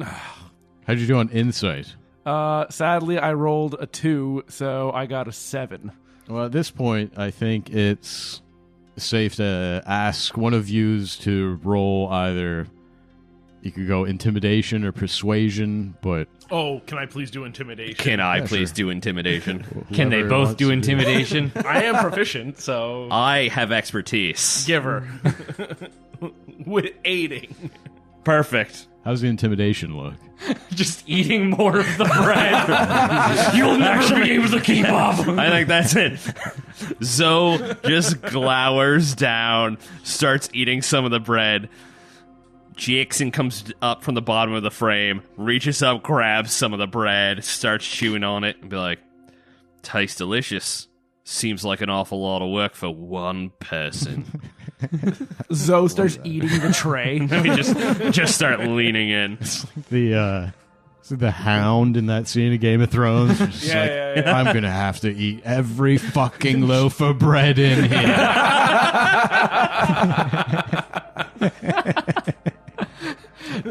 How'd you do on insight? Sadly, I rolled a 2, so I got a 7. Well, at this point, I think it's safe to ask one of yous to roll either. You could go intimidation or persuasion, but... Oh, can I please do intimidation? Can I please do intimidation? Can they Whoever both wants do to intimidation? I am proficient, so I have expertise. give her. With aiding. Perfect. How's the intimidation look? Just eating more of the bread. You'll never be able to keep up. I think that's it. Zoe just glowers down, starts eating some of the bread. Jackson comes up from the bottom of the frame, reaches up, grabs some of the bread, starts chewing on it, and be like, tastes delicious. Seems like an awful lot of work for one person. Zoe starts eating the tray. We just start leaning in. The hound in that scene of Game of Thrones. Just Yeah. I'm gonna have to eat every fucking loaf of bread in here.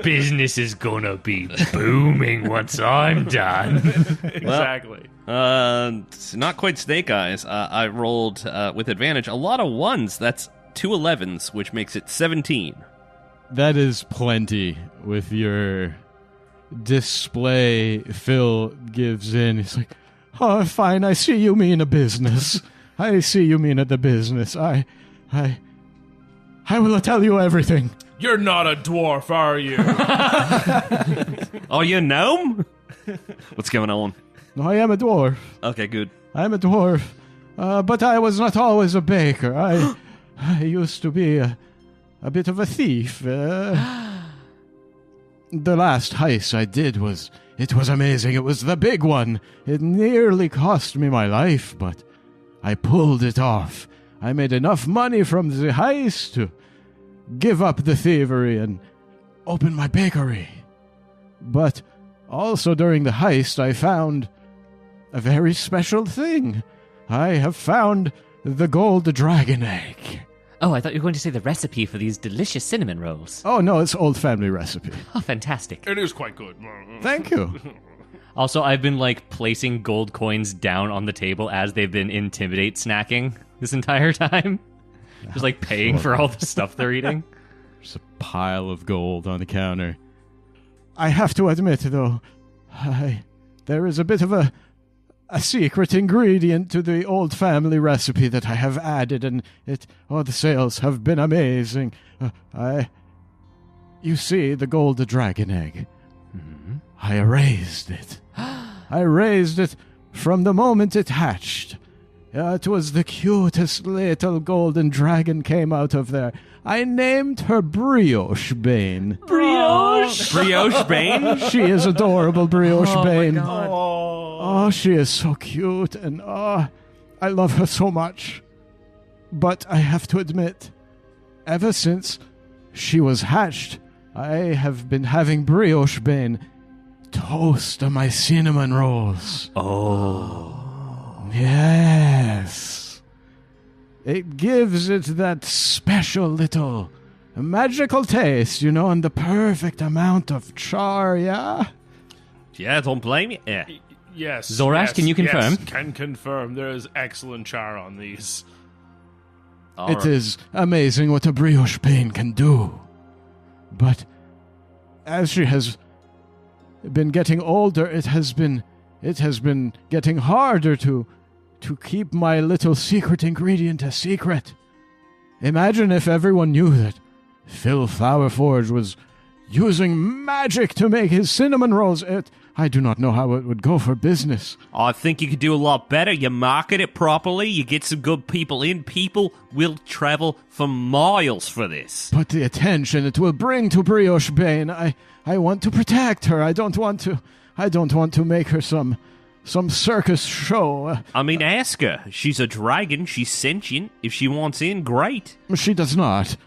Business is gonna be booming once I'm done. Exactly. Not quite Snake Eyes. I rolled with advantage a lot of 1s. That's 2 11s, which makes it 17. That is plenty with your display. Phil gives in. He's like, oh, fine, I see you mean a business. I see you mean the business. I will tell you everything. You're not a dwarf, are you? Oh, you a gnome? What's going on? No, I am a dwarf. Okay, good. I am a dwarf. But I was not always a baker. I used to be a bit of a thief. The last heist I did was amazing. It was the big one. It nearly cost me my life, but I pulled it off. I made enough money from the heist to give up the thievery and open my bakery. But also during the heist, I found a very special thing. I have found the gold dragon egg. Oh, I thought you were going to say the recipe for these delicious cinnamon rolls. Oh, no, it's old family recipe. Oh, fantastic. It is quite good. Thank you. Also, I've been, placing gold coins down on the table as they've been intimidate snacking this entire time. Just, paying for all the stuff they're eating. There's a pile of gold on the counter. I have to admit, though, there is a bit of a secret ingredient to the old family recipe that I have added, and the sales have been amazing. You see, the gold dragon egg. Mm-hmm. I raised it. I raised it from the moment it hatched. It was the cutest little golden dragon came out of there. I named her Brioche Bane. Brioche? Brioche Bane? She is adorable, Brioche Bane. My God. Oh, she is so cute, and I love her so much. But I have to admit, ever since she was hatched, I have been having Brioche Bane toast on my cinnamon rolls. Oh. Yes. It gives it that special little magical taste, and the perfect amount of char, yeah? Yeah, don't blame you. Yeah. Yes. Zorash, yes, can you confirm? Yes, can confirm. There is excellent char on these. It is amazing what a brioche Bane can do. But as she has been getting older, it has been getting harder to keep my little secret ingredient a secret. Imagine if everyone knew that Phil Flowerforge was using magic to make his cinnamon rolls. I do not know how it would go for business. I think you could do a lot better. You market it properly, you get some good people in. People will travel for miles for this. But the attention it will bring to Brioche Bane, I want to protect her. I don't want to make her some some circus show. I mean, ask her. She's a dragon. She's sentient. If she wants in, great. She does not.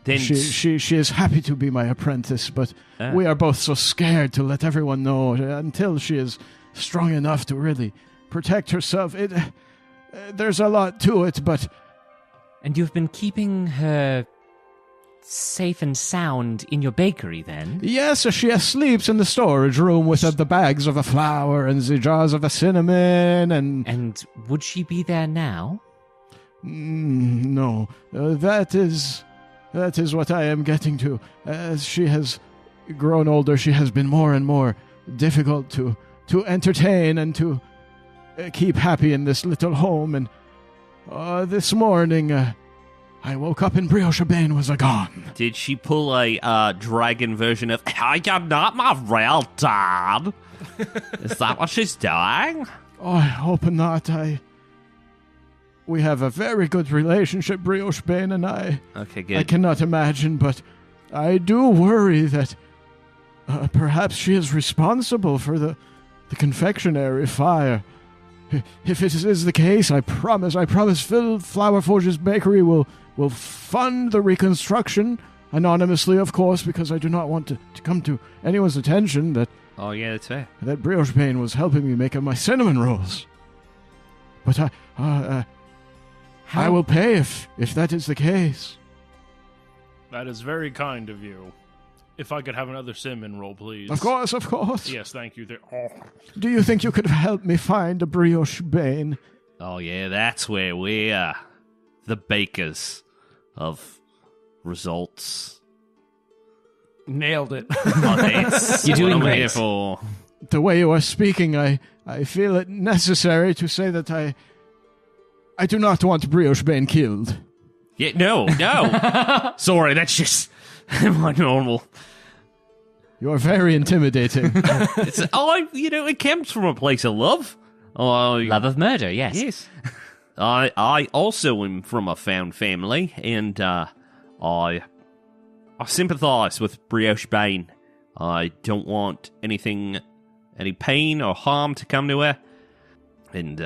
Then She is happy to be my apprentice, but we are both so scared to let everyone know until she is strong enough to really protect herself. There's a lot to it, but... And you've been keeping her safe and sound in your bakery, then? Yes, she sleeps in the storage room with the bags of the flour and the jars of the cinnamon and... And would she be there now? No, that is what I am getting to. As she has grown older, she has been more and more difficult to entertain and to keep happy in this little home. And this morning, I woke up and Brioche Bane was gone. did she pull a dragon version of, "I am not my real dad"? Is that what she's doing? Oh, I hope not. We have a very good relationship, Brioche Bane and I. Okay, I good. cannot imagine, but I do worry that perhaps she is responsible for the confectionery fire. If it is the case, I promise Phil Flower Forge's bakery will fund the reconstruction, anonymously, of course, because I do not want to come to anyone's attention that Oh, yeah, that's fair. Brioche Bane was helping me make my cinnamon rolls. But I will pay if that is the case. That is very kind of you. If I could have another cinnamon roll, please. Of course. Yes, thank you. Oh. Do you think you could help me find a Brioche Bane? Oh, yeah, that's where we're the bakers of results. Nailed it. Oh, that's You're doing what I'm great. here for. The way you are speaking, I feel it necessary to say that I do not want Brioche Bane killed. Yeah, no. Sorry, that's just my normal. You are very intimidating. It comes from a place of love. Love of murder, yes. Yes. I also am from a found family, and I sympathise with Brioche Bane. I don't want any pain or harm to come to her. And,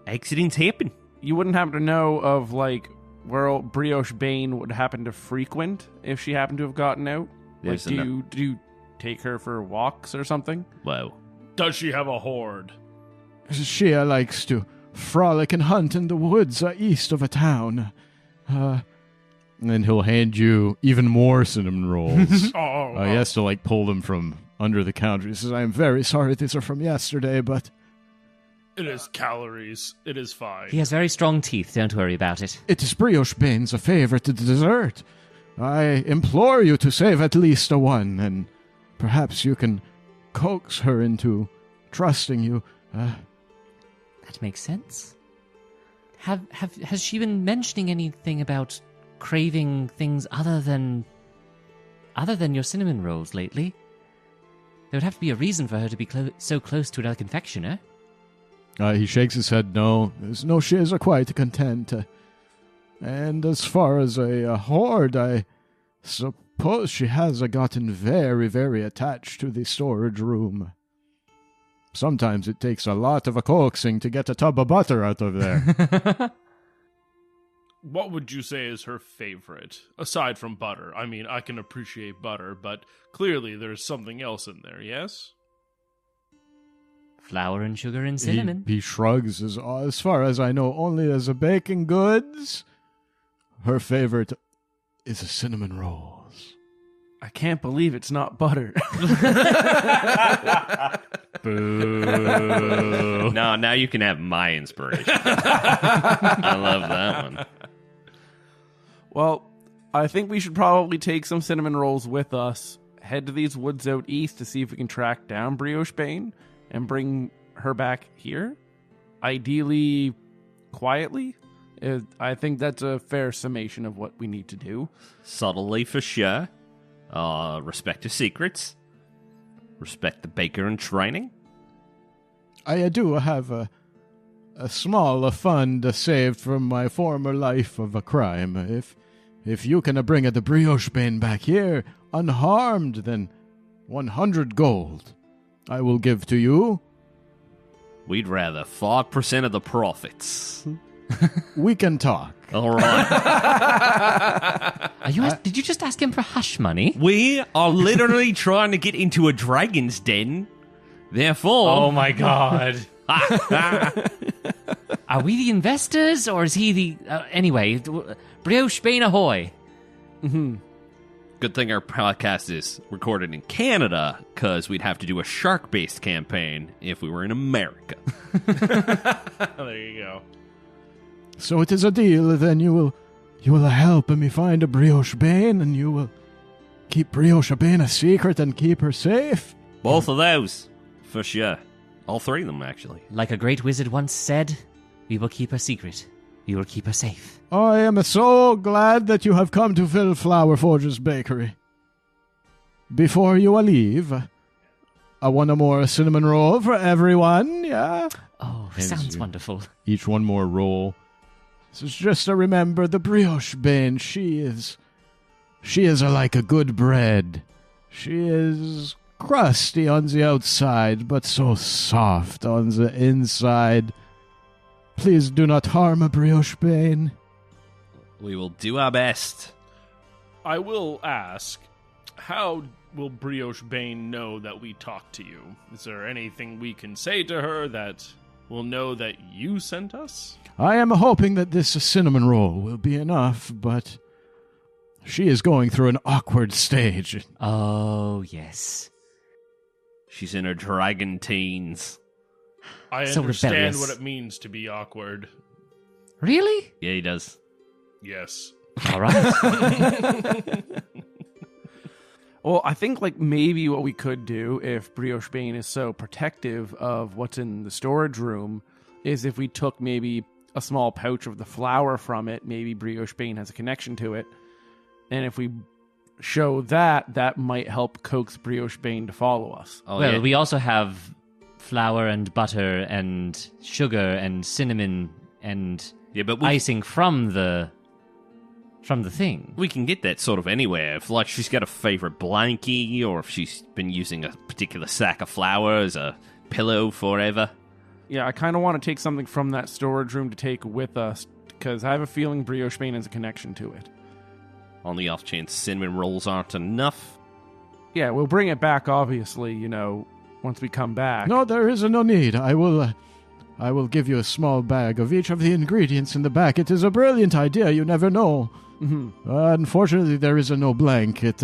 accidents happen. You wouldn't happen to know of, like, where Brioche Bane would happen to frequent if she happened to have gotten out? Like, There's do you take her for walks or something? Whoa. Does she have a horde? She likes to frolic and hunt in the woods east of a town. And then he'll hand you even more cinnamon rolls. He has to, pull them from under the counter. He says, "I am very sorry, these are from yesterday, but..." It is calories. It is fine. He has very strong teeth, don't worry about it. It is Brioche Bane's favorite dessert. I implore you to save at least one, and perhaps you can coax her trusting you. That makes sense. Has she been mentioning anything about craving things other than your cinnamon rolls lately? There would have to be a reason for her to be so close to another confectioner. He shakes his head no. No, she is quite content. And as far as a hoard, I suppose she has gotten very, very attached to the storage room. Sometimes it takes a lot of coaxing to get a tub of butter out of there. What would you say is her favorite, aside from butter? I mean, I can appreciate butter, but clearly there's something else in there, yes? Flour and sugar and cinnamon. He shrugs. As far as I know, only as a baking goods. Her favorite is a cinnamon rolls. I can't believe it's not butter. Boo. No, now you can have my inspiration. I love that one. Well, I think we should probably take some cinnamon rolls with us, head to these woods out east to see if we can track down Brioche Bane and bring her back here. Ideally, quietly. I think that's a fair summation of what we need to do. Subtly for sure. Respect her secrets. Respect the baker in training. I do have a small fund saved from my former life of a crime. If you can bring the Brioche Bane back here unharmed, then 100 gold I will give to you. We'd rather 5% of the profits. We can talk. All right. Did you just ask him for hush money? We are literally trying to get into a dragon's den. Therefore... Oh my god. Are we the investors, or is he the... anyway, Brioche Bane ahoy. Good thing our podcast is recorded in Canada, because we'd have to do a shark-based campaign if we were in America. There you go. So it is a deal, then you will help me find a Brioche Bane, and you will keep Brioche Bane a secret and keep her safe? Both of those, for sure. All three of them, actually. Like a great wizard once said, we will keep her secret. We will keep her safe. I am so glad that you have come to fill Flower Forge's bakery. Before you leave, I want a more cinnamon roll for everyone, yeah? Oh, Thank sounds you. wonderful. Each one more roll. So just to remember, the Brioche Bane, she is like a good bread. She is crusty on the outside, but so soft on the inside. Please do not harm a Brioche Bane. We will do our best. I will ask, how will Brioche Bane know that we talked to you? Is there anything we can say to her that will know that you sent us? I am hoping that this cinnamon roll will be enough, but she is going through an awkward stage. Oh, yes. She's in her dragon teens. I So understand rebellious. what it means to be awkward. Really? Yeah, he does. Yes. All right. Well, I think like maybe what we could do if Brioche Bane is so protective of what's in the storage room is if we took maybe a small pouch of the flour from it, maybe Brioche Bane has a connection to it. And if we show that, that might help coax Brioche Bane to follow us. Oh, well, yeah. we also have flour and butter and sugar and cinnamon and Yeah, but icing from the thing. we can get that sort of anywhere. If, like, she's got a favorite blankie, or if she's been using a particular sack of flour as a pillow forever. Yeah, I kind of want to take something from that storage room to take with us because I have a feeling Brioche Bane has a connection to it. On the off chance cinnamon rolls aren't enough. Yeah, we'll bring it back, obviously, once we come back. No, there is no need. I will give you a small bag of each of the ingredients in the back. It is a brilliant idea. You never know. Unfortunately, there is no blanket.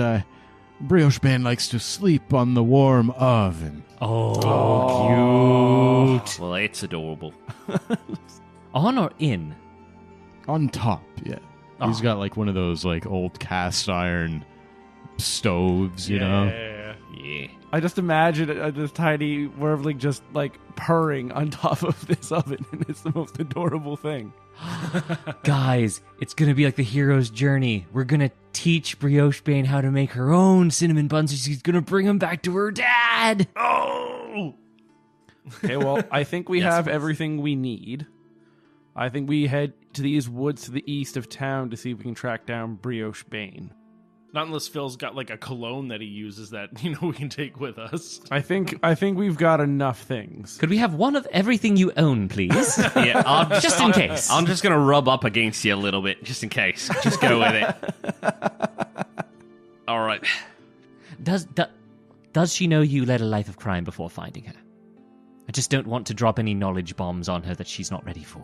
Brioche Bane likes to sleep on the warm oven. Oh, cute. Well, it's adorable. On or in? On top, yeah. He's got like one of those like old cast iron stoves, you know? Yeah. I just imagine this tiny Wervling just like purring on top of this oven, and it's the most adorable thing. Guys, it's gonna be like the hero's journey. We're gonna teach Brioche Bane how to make her own cinnamon buns. She's gonna bring them back to her dad. Oh! Okay, well, I think we Yes, have please. everything we need. I think we head to these woods to the east of town to see if we can track down Brioche Bane. Not unless Phil's got like a cologne that he uses that, we can take with us. I think we've got enough things. Could we have one of everything you own, please? Yeah, Just in case. I'm just going to rub up against you a little bit, just in case. Just go with it. All right. Does she know you led a life of crime before finding her? I just don't want to drop any knowledge bombs on her that she's not ready for.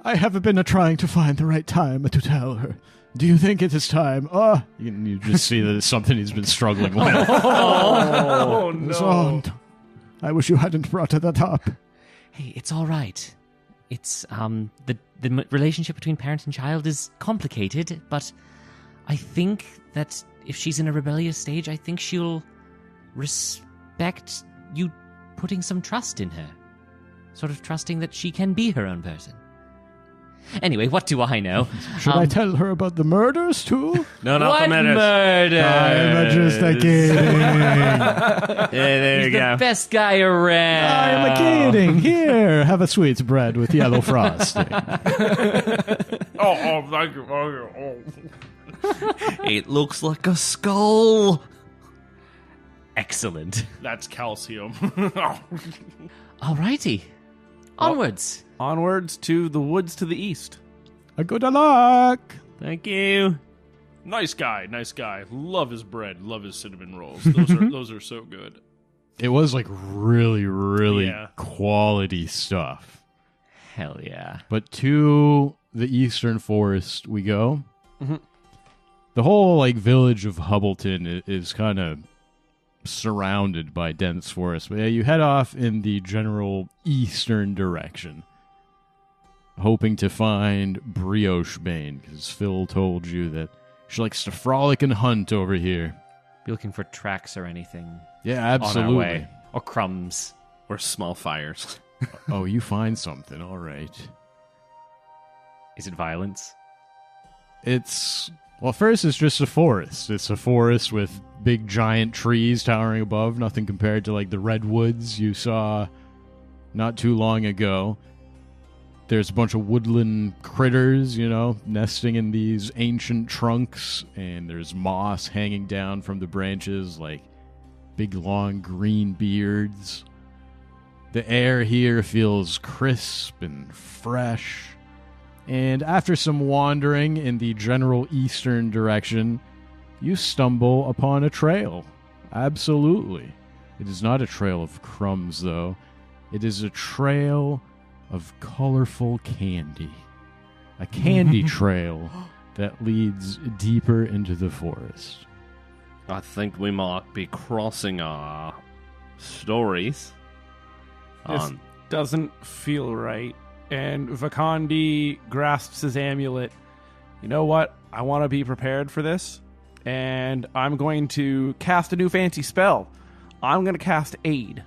I have been trying to find the right time to tell her. Do you think it is time? You just see that it's something he's been struggling with. Oh So, I wish you hadn't brought that up. Hey, it's all right. It's the relationship between parent and child is complicated, but I think that if she's in a rebellious stage, I think she'll respect you putting some trust in her. Sort of trusting that she can be her own person. Anyway, what do I know? Should I tell her about the murders too? No, not what the murders. murder? I'm just kidding. Yeah, there He's you go. the best guy around. I'm kidding. Here, have a sweet bread with yellow frosting. Oh, thank you. Oh. It looks like a skull. Excellent. That's calcium. Alrighty. Onwards. Onwards to the woods to the east. A good luck. Thank you. Nice guy, nice guy. Love his bread, love his cinnamon rolls. Those are so good. It was like really, really Yeah. quality stuff. Hell yeah. But to the eastern forest we go. Mhm. The whole like village of Hubbleton is kind of surrounded by dense forest. But yeah, you head off in the general eastern direction, hoping to find Brioche Bane, because Phil told you that she likes to frolic and hunt over here. Be looking for tracks or anything Yeah, on our absolutely. way. Or crumbs. Or small fires. Oh, you find something. All right. Is it violence? Well, first it's just a forest. It's a forest with big giant trees towering above, nothing compared to like the redwoods you saw not too long ago. There's a bunch of woodland critters, nesting in these ancient trunks, and there's moss hanging down from the branches like big long green beards. The air here feels crisp and fresh. And after some wandering in the general eastern direction, you stumble upon a trail. Absolutely. It is not a trail of crumbs, though. It is a trail of colorful candy. A candy trail that leads deeper into the forest. I think we might be crossing our stories. This doesn't feel right. And Vakandi grasps his amulet. You know what? I want to be prepared for this. And I'm going to cast a new fancy spell. I'm going to cast Aid.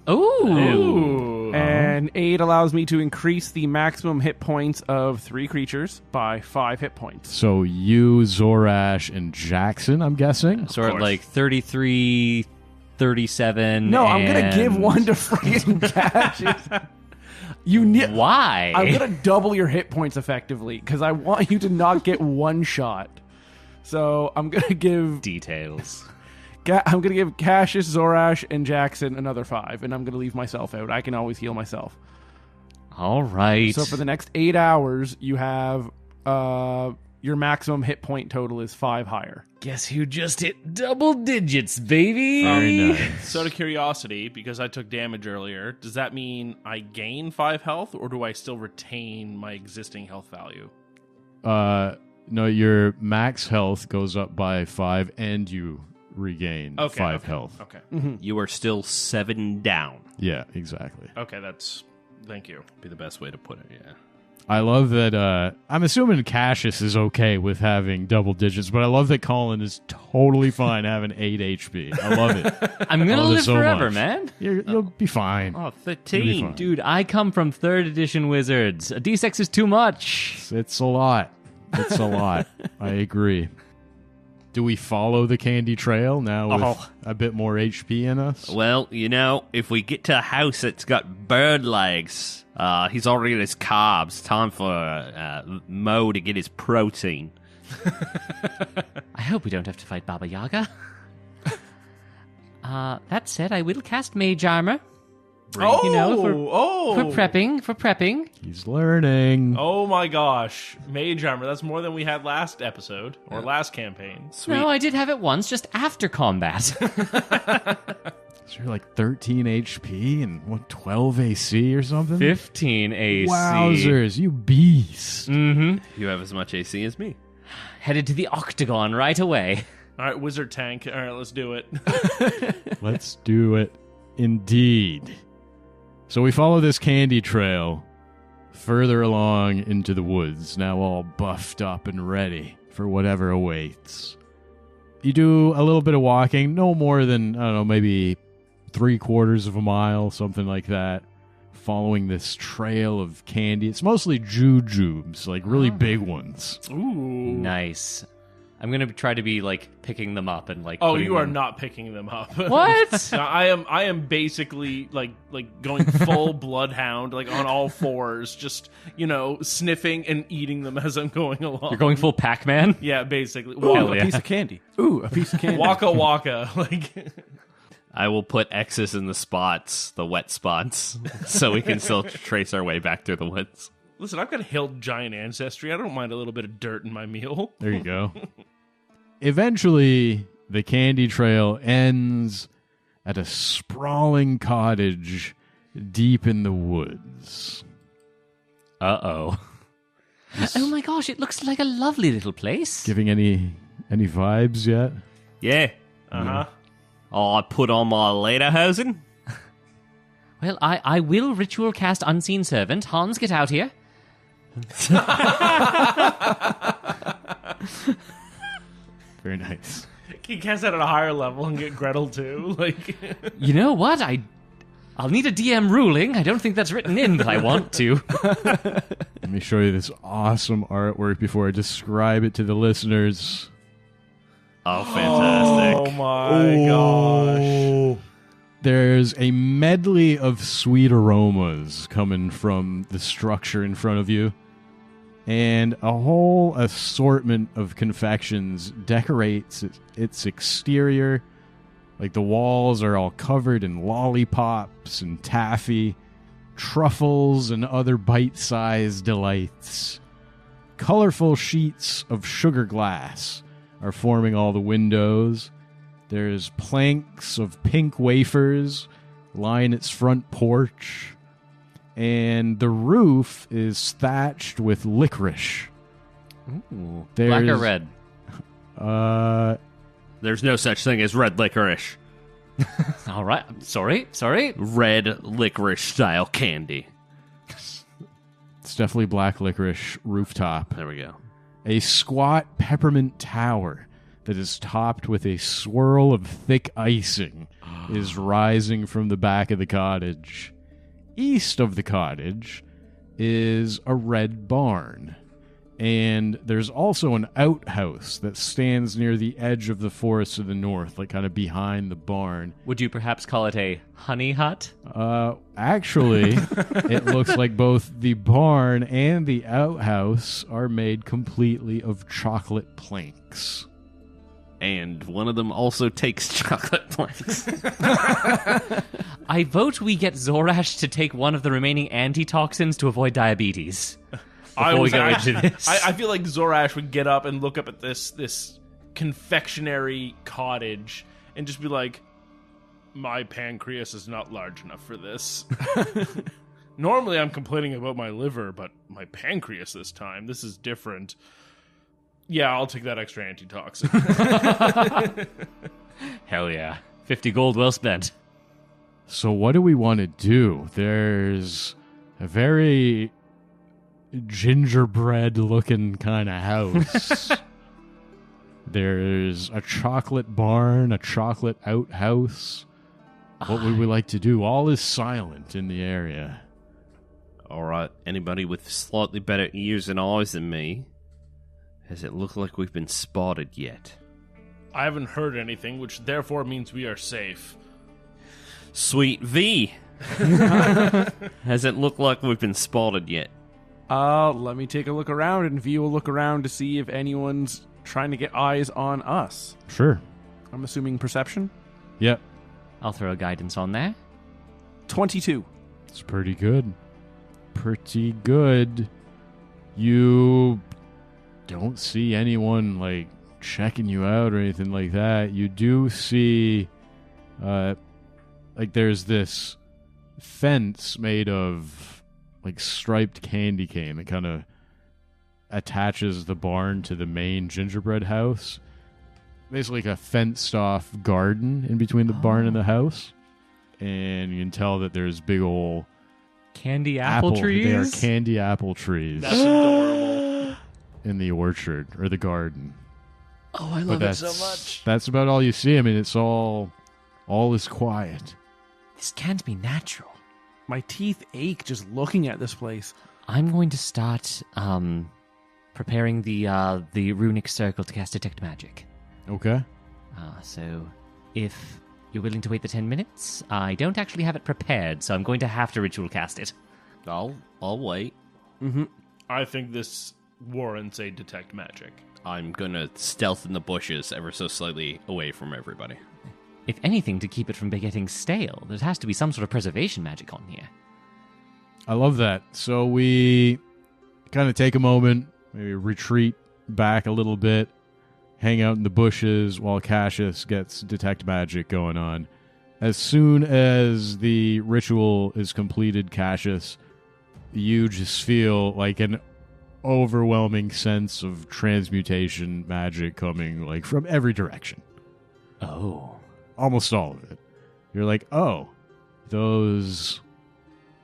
Ooh. And Aid allows me to increase the maximum hit points of 3 creatures by 5 hit points. So you, Zorash, and Jackson, I'm guessing? So we're at like 33, 37. No, I'm going to give and- one to freaking Cassius. You need. Why? I'm going to double your hit points effectively because I want you to not get one shot. So I'm going to give Details. I'm going to give Cassius, Zorash, and Jackson another 5, and I'm going to leave myself out. I can always heal myself. All right. So for the next 8 hours, you have your maximum hit point total is 5 higher. Guess who just hit double digits, baby? Very nice. So out of curiosity, because I took damage earlier, does that mean I gain 5 health, or do I still retain my existing health value? No, your max health goes up by 5, and you regain 5 okay, health. Okay. You are still 7 down. Yeah, exactly. Okay, thank you. Be the best way to put it, yeah. I love that, I'm assuming Cassius is okay with having double digits, but I love that Colin is totally fine having 8 HP. I love it. I'm going to love it live so forever, much. man. You'll be fine. Oh, You'll be 13. fine. Dude, I come from 3rd edition wizards. A D6 is too much. It's a lot. It's a lot. I agree. Do we follow the candy trail now with a bit more HP in us? Well, if we get to a house that's got bird legs, he's already got his carbs. Time for Mo to get his protein. I hope we don't have to fight Baba Yaga. That said, I will cast Mage Armor. For prepping. He's learning. Oh my gosh. Mage armor. That's more than we had last episode or last campaign. Sweet. No, I did have it once, just after combat. So you're like 13 HP and 12 AC or something? 15 AC. Wowzers, you beast. Mm-hmm. You have as much AC as me. Headed to the Octagon right away. All right, wizard tank. All right, let's do it. Let's do it indeed. So we follow this candy trail further along into the woods, now all buffed up and ready for whatever awaits. You do a little bit of walking, no more than, I don't know, maybe 3/4 of a mile, something like that, following this trail of candy. It's mostly jujubes, like really big ones. Ooh. Nice. I'm going to try to be, picking them up and, Oh, putting you are them- not picking them up. What? No, I am basically like going full bloodhound, like on all fours, just sniffing and eating them as I'm going along. You're going full Pac-Man? Yeah, basically. Ooh, Hell a yeah. piece of candy. Ooh, a piece of candy. Waka waka. Like I will put X's in the spots, the wet spots, so we can still trace our way back through the woods. Listen, I've got hill giant ancestry. I don't mind a little bit of dirt in my meal. There you go. Eventually, the candy trail ends at a sprawling cottage deep in the woods. Uh-oh. Oh my gosh, it looks like a lovely little place. Giving any vibes yet? Yeah. Uh-huh. Oh, I put on my lederhosen. Well, I will ritual cast Unseen Servant. Hans, get out here. Very nice. Can you cast that at a higher level and get Gretel too? Like, You know what? I'll need a DM ruling. I don't think that's written in, but I want to. Let me show you this awesome artwork before I describe it to the listeners. Oh, fantastic. oh my gosh. There's a medley of sweet aromas coming from the structure in front of you, and a whole assortment of confections decorates its exterior. Like the walls are all covered in lollipops and taffy, truffles and other bite-sized delights. Colorful sheets of sugar glass are forming all the windows. There's planks of pink wafers line its front porch, and the roof is thatched with licorice. Ooh, There's- black or red? There's no such thing as red licorice. All right. Sorry. Red licorice style candy. It's definitely black licorice rooftop. There we go. A squat peppermint tower that is topped with a swirl of thick icing is rising from the back of the cottage. East of the cottage is a red barn, and there's also an outhouse that stands near the edge of the forest to the north, like kind of behind the barn. Would you perhaps call it a honey hut? Actually, it looks like both the barn and the outhouse are made completely of chocolate planks. And one of them also takes chocolate planks. I vote we get Zorash to take one of the remaining antitoxins to avoid diabetes. Before we go into this. I feel like Zorash would get up and look up at this confectionery cottage and just be like, my pancreas is not large enough for this. Normally I'm complaining about my liver, but my pancreas this time, this is different. Yeah, I'll take that extra antitoxin. Hell yeah. 50 gold well spent. So what do we want to do? There's a very gingerbread-looking kind of house. There's a chocolate barn, a chocolate outhouse. What would we like to do? All is silent in the area. All right, anybody with slightly better ears and eyes than me? Does it look like we've been spotted yet? I haven't heard anything, which therefore means we are safe. Sweet V! Does it look like we've been spotted yet? Let me take a look around, and V will look around to see if anyone's trying to get eyes on us. Sure. I'm assuming perception. Yep. I'll throw a guidance on there. 22. It's pretty good. Pretty good. You don't see anyone, like, checking you out or anything like that. You do see, like, there's this fence made of, like, striped candy cane that kind of attaches the barn to the main gingerbread house. Basically, like a fenced-off garden in between the barn and the house. And you can tell that there's big old Candy apple trees? They are candy apple trees That's adorable. in the orchard or the garden. Oh, I But love it that's, so much. that's about all you see. I mean, it's all is quiet. This can't be natural. My teeth ache just looking at this place. I'm going to start preparing the runic circle to cast Detect Magic. Okay. So if you're willing to wait the 10 minutes, I don't actually have it prepared, so I'm going to have to ritual cast it. I'll wait. I think this warrants a detect magic. I'm gonna stealth in the bushes ever so slightly away from everybody. if anything, to keep it from getting stale. There has to be some sort of preservation magic on here. I love that. So we kind of take a moment, maybe retreat back a little bit, hang out in the bushes while Cassius gets detect magic going on. As soon as the ritual is completed, Cassius, you just feel like an overwhelming sense of transmutation magic coming like from every direction. Oh. Almost all of it. You're like, oh, those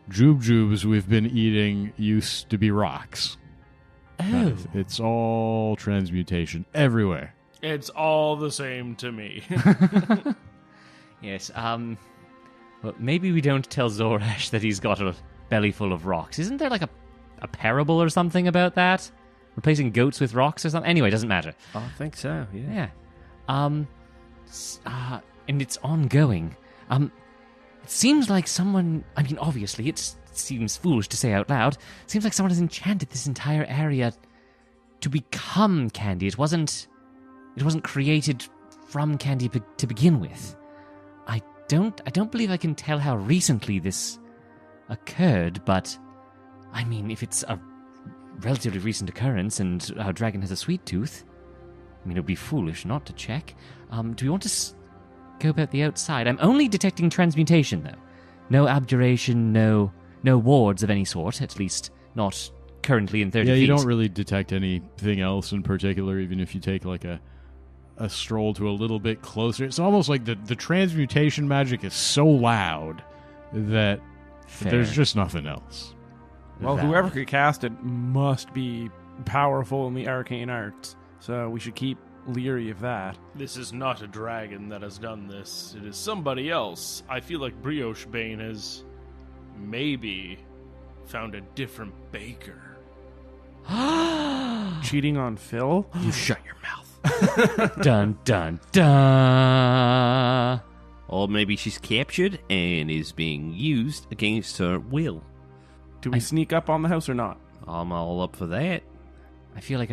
jubes we've been eating used to be rocks. Oh. It's all transmutation everywhere. It's all the same to me. Yes, well, maybe we don't tell Zorash that he's got a belly full of rocks. Isn't there like a parable or something about that? Replacing goats with rocks or something? Anyway, it doesn't matter. I think so, yeah. Yeah. And it's ongoing. It seems like someone, I mean, obviously, it seems foolish to say out loud. It seems like someone has enchanted this entire area to become candy. It wasn't created from candy to begin with. I don't believe I can tell how recently this occurred, but I mean, if it's a relatively recent occurrence and our dragon has a sweet tooth, I mean, it would be foolish not to check. Do we want to go about the outside? I'm only detecting transmutation, though. No abjuration, no wards of any sort, at least not currently in 30 feet. Yeah, you don't really detect anything else in particular, even if you take like a stroll to a little bit closer. It's almost like the transmutation magic is so loud that there's just nothing else. Well, whoever could cast it must be powerful in the arcane arts, so we should keep leery of that. This is not a dragon that has done this. It is somebody else. I feel like Brioche Bane has maybe found a different baker. Cheating on Phil? You shut your mouth. Dun, dun, dun. Or maybe she's captured and is being used against her will. Do we sneak up on the house or not? I'm all up for that. I feel like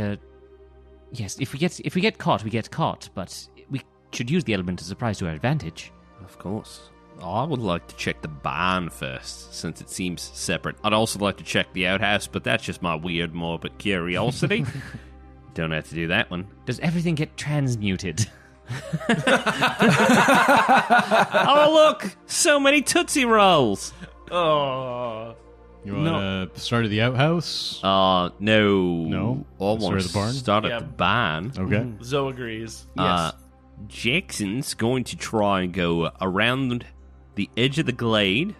yes, if we get caught, we get caught, but we should use the element of surprise to our advantage. Of course. I would like to check the barn first, since it seems separate. I'd also like to check the outhouse, but that's just my weird, morbid curiosity. Don't have to do that one. Does everything get transmuted? Oh, look! So many Tootsie Rolls! Oh. You want to start at the outhouse? No. No? I want Start to at the barn? start Yeah. at the barn. Okay. Zoe agrees. Yes. Jackson's going to try and go around the edge of the glade.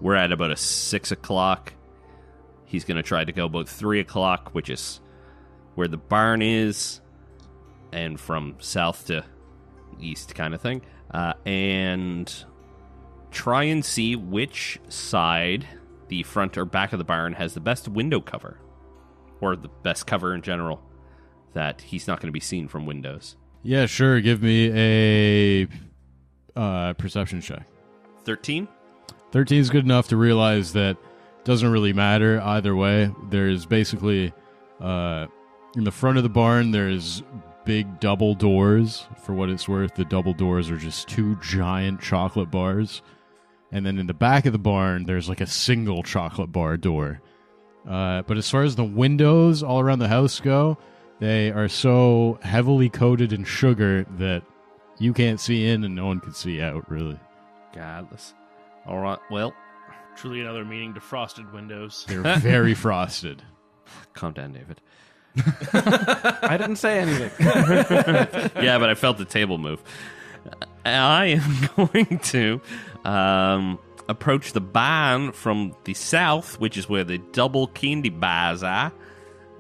We're at about 6 o'clock. He's going to try to go about 3 o'clock, which is where the barn is, and from south to east kind of thing, and try and see which side, the front or back of the barn, has the best window cover, or the best cover in general, that he's not going to be seen from windows. Yeah, sure. Give me a perception check. 13? 13 is good enough to realize that it doesn't really matter either way. There's basically, in the front of the barn, there's big double doors. For what it's worth, the double doors are just 2 giant chocolate bars. And then in the back of the barn, there's like a single chocolate bar door. But as far as the windows all around the house go, they are so heavily coated in sugar that you can't see in and no one can see out, really. Godless. All right, well, Truly another meaning to frosted windows. They're very frosted. calm down, David. I didn't say anything. Yeah, but I felt the table move. I am going to approach the barn from the south, which is where the double candy bars are,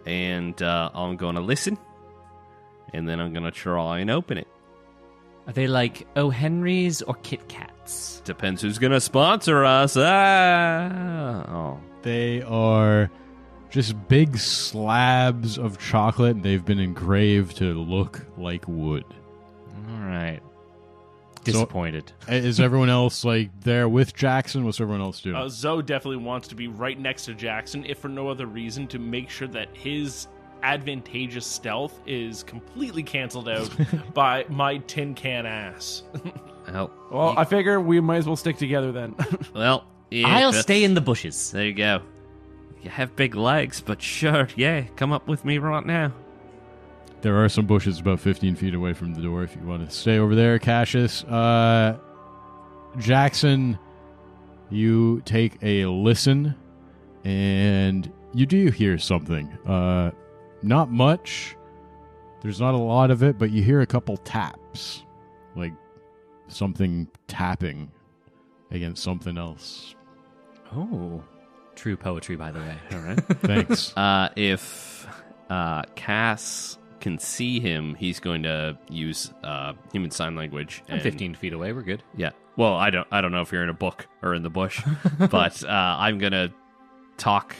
and I'm going to listen, and then I'm going to try and open it. Are they like O. Henry's or Kit Kats? Depends who's going to sponsor us. Oh. They are just big slabs of chocolate, and they've been engraved to look like wood. All right. Disappointed. Is everyone else like there with Jackson? What's everyone else doing? Zoe definitely wants to be right next to Jackson, if for no other reason, to make sure that his advantageous stealth is completely canceled out by my tin can ass. Well, I figure we might as well stick together then. Well, yeah, I'll stay in the bushes. There you go. You have big legs, but sure, yeah, come up with me right now. There are some bushes about 15 feet away from the door if you want to stay over there, Cassius. Jackson, you take a listen, and you do hear something. Not much. There's not a lot of it, but you hear a couple taps. Like something tapping against something else. Oh, true poetry, by the way. All right. Thanks. If Cass can see him, he's going to use human sign language. I'm 15 feet away. We're good. Yeah. Well, I don't know if you're in a book or in the bush, but I'm gonna talk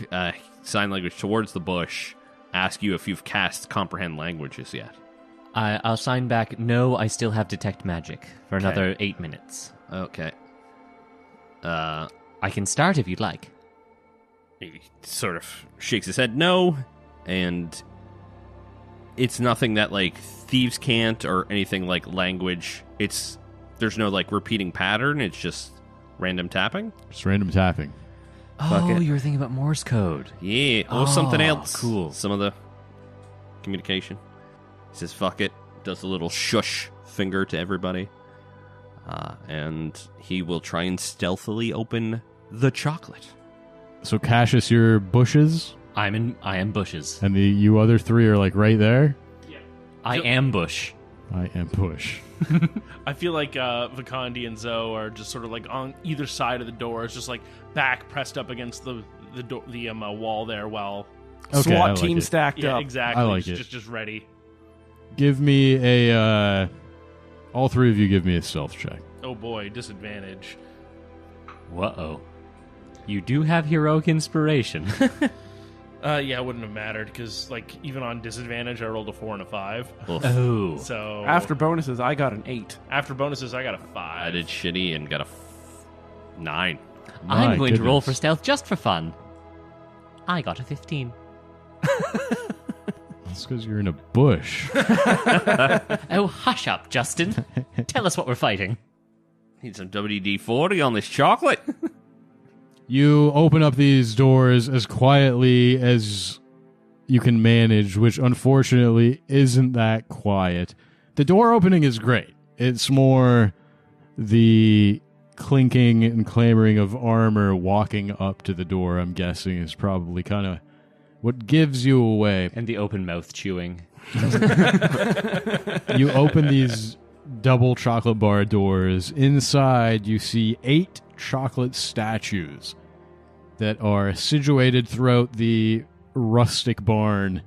sign language towards the bush. Ask you if you've cast comprehend languages yet. I'll sign back. No, I still have detect magic for another 8 minutes. Okay. I can start if you'd like. He sort of shakes his head no, and it's nothing that like thieves can't or anything like language. There's no like repeating pattern. It's just random tapping. Just random tapping. Oh, you were thinking about Morse code. Yeah, or something else. Cool. Some of the communication. He says, fuck it. Does a little shush finger to everybody. And he will try and stealthily open the chocolate. So, Cassius, your bushes, I am bushes. and you other three are like right there. I am bush. I am bush. I feel like Vikandi and Zoe are just sort of like on either side of the door. It's just like back pressed up against the wall there while Okay, I SWAT like team it. stacked up. exactly. I like just ready. Give me a. All three of you give me a stealth check. Oh boy, disadvantage. Whoa. You do have heroic inspiration. Yeah, it wouldn't have mattered because like even on disadvantage, I rolled a 4 and a 5. Oh. So After bonuses, I got an 8. after bonuses, I got a 5. I did shitty and got a 9. I'm My going to roll goodness. for stealth just for fun. I got a 15. That's because you're in a bush. Oh, hush up, Justin. Tell us what we're fighting. Need some WD-40 on this chocolate. You open up these doors as quietly as you can manage, which unfortunately isn't that quiet. The door opening is great. It's more the clinking and clamoring of armor walking up to the door, I'm guessing, is probably kind of what gives you away. And the open mouth chewing. You open these double chocolate bar doors. Inside, you see 8 chocolate statues that are situated throughout the rustic barn.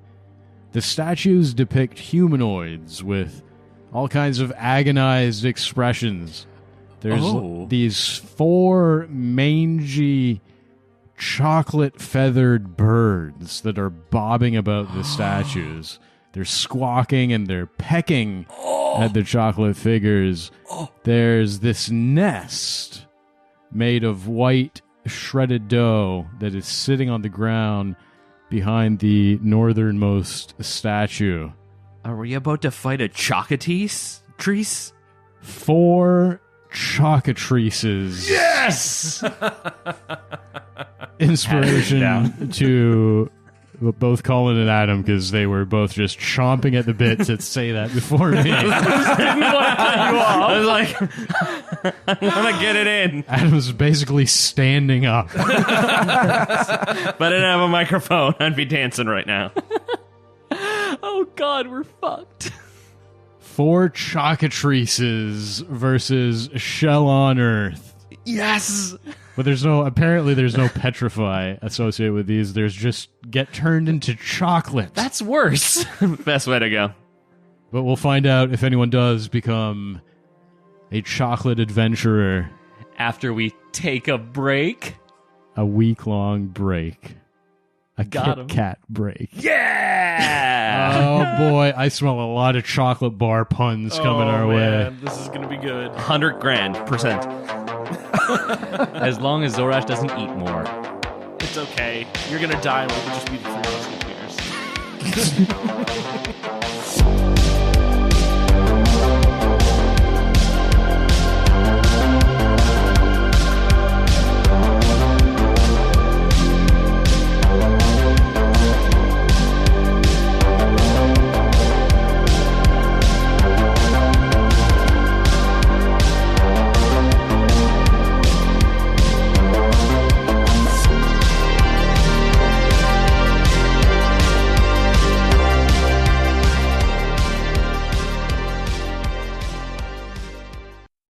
The statues depict humanoids with all kinds of agonized expressions. There's these 4 mangy chocolate-feathered birds that are bobbing about the statues. They're squawking and they're pecking at the chocolate figures. There's this nest made of white shredded dough that is sitting on the ground behind the northernmost statue. Are we about to fight a chocatrice? 4 chocatrices. Yes! Inspiration to both Colin and Adam because they were both just chomping at the bit to say that before me. I was like, I want to get it in. Adam's basically standing up. If I didn't have a microphone, I'd be dancing right now. Oh, God, we're fucked. 4 chocatrices versus Shell on Earth. Yes! But there's no petrify associated with these. There's just get turned into chocolate. That's worse. Best way to go. But we'll find out if anyone does become a chocolate adventurer. After we take a break. A week-long break. A Got him. Kit Kat break. Yeah! Oh boy, I smell a lot of chocolate bar puns coming our way. Man, this is gonna be good. 100 grand %. As long as Zorash doesn't eat more. It's okay. You're gonna die and we'll just be the 3 musketeers.